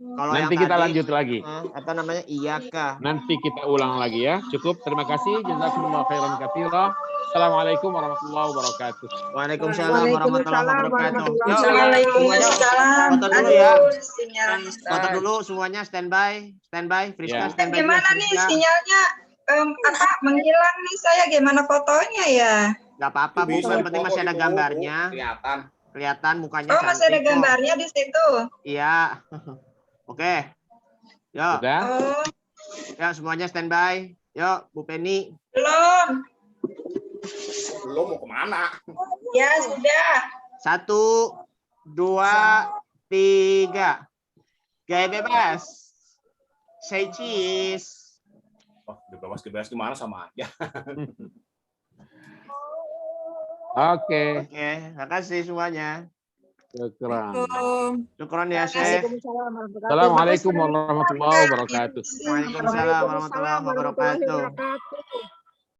Kalau Nanti yang kita tadi, lanjut lagi. apa namanya? Iyaka. Nanti kita ulang lagi ya. Cukup. Terima kasih. Jazakumullah khairan katsira. Assalamualaikum warahmatullahi wabarakatuh. Waalaikumsalam warahmatullahi wabarakatuh. Yuk, Waalaikumsalam. foto dulu ya. Aduh, sinyal Ustaz. Foto dulu semuanya standby. Friska Ya. standby. Gimana juga, nih Friska. sinyalnya? Menghilang nih saya, gimana fotonya ya? Gak apa-apa, Bu. Bisa Yang penting masih ada dipoto, gambarnya. Kelihatan. Kelihatan mukanya Oh, masih ada cantik kok. gambarnya di situ. Iya. Oke. Yuk. Sudah? Oh, Ya, semuanya standby. Yuk, Bu Penny. belum. Belum mau kemana? Ya, sudah. 1, 2, 3. Gaya bebas. Say cheese. Oh, bebas gimana sama aja. Oke. Oke, makasih semuanya. Syukran. Syukron ya, Syekh. Assalamualaikum warahmatullahi wabarakatuh. Waalaikumsalam warahmatullahi wabarakatuh.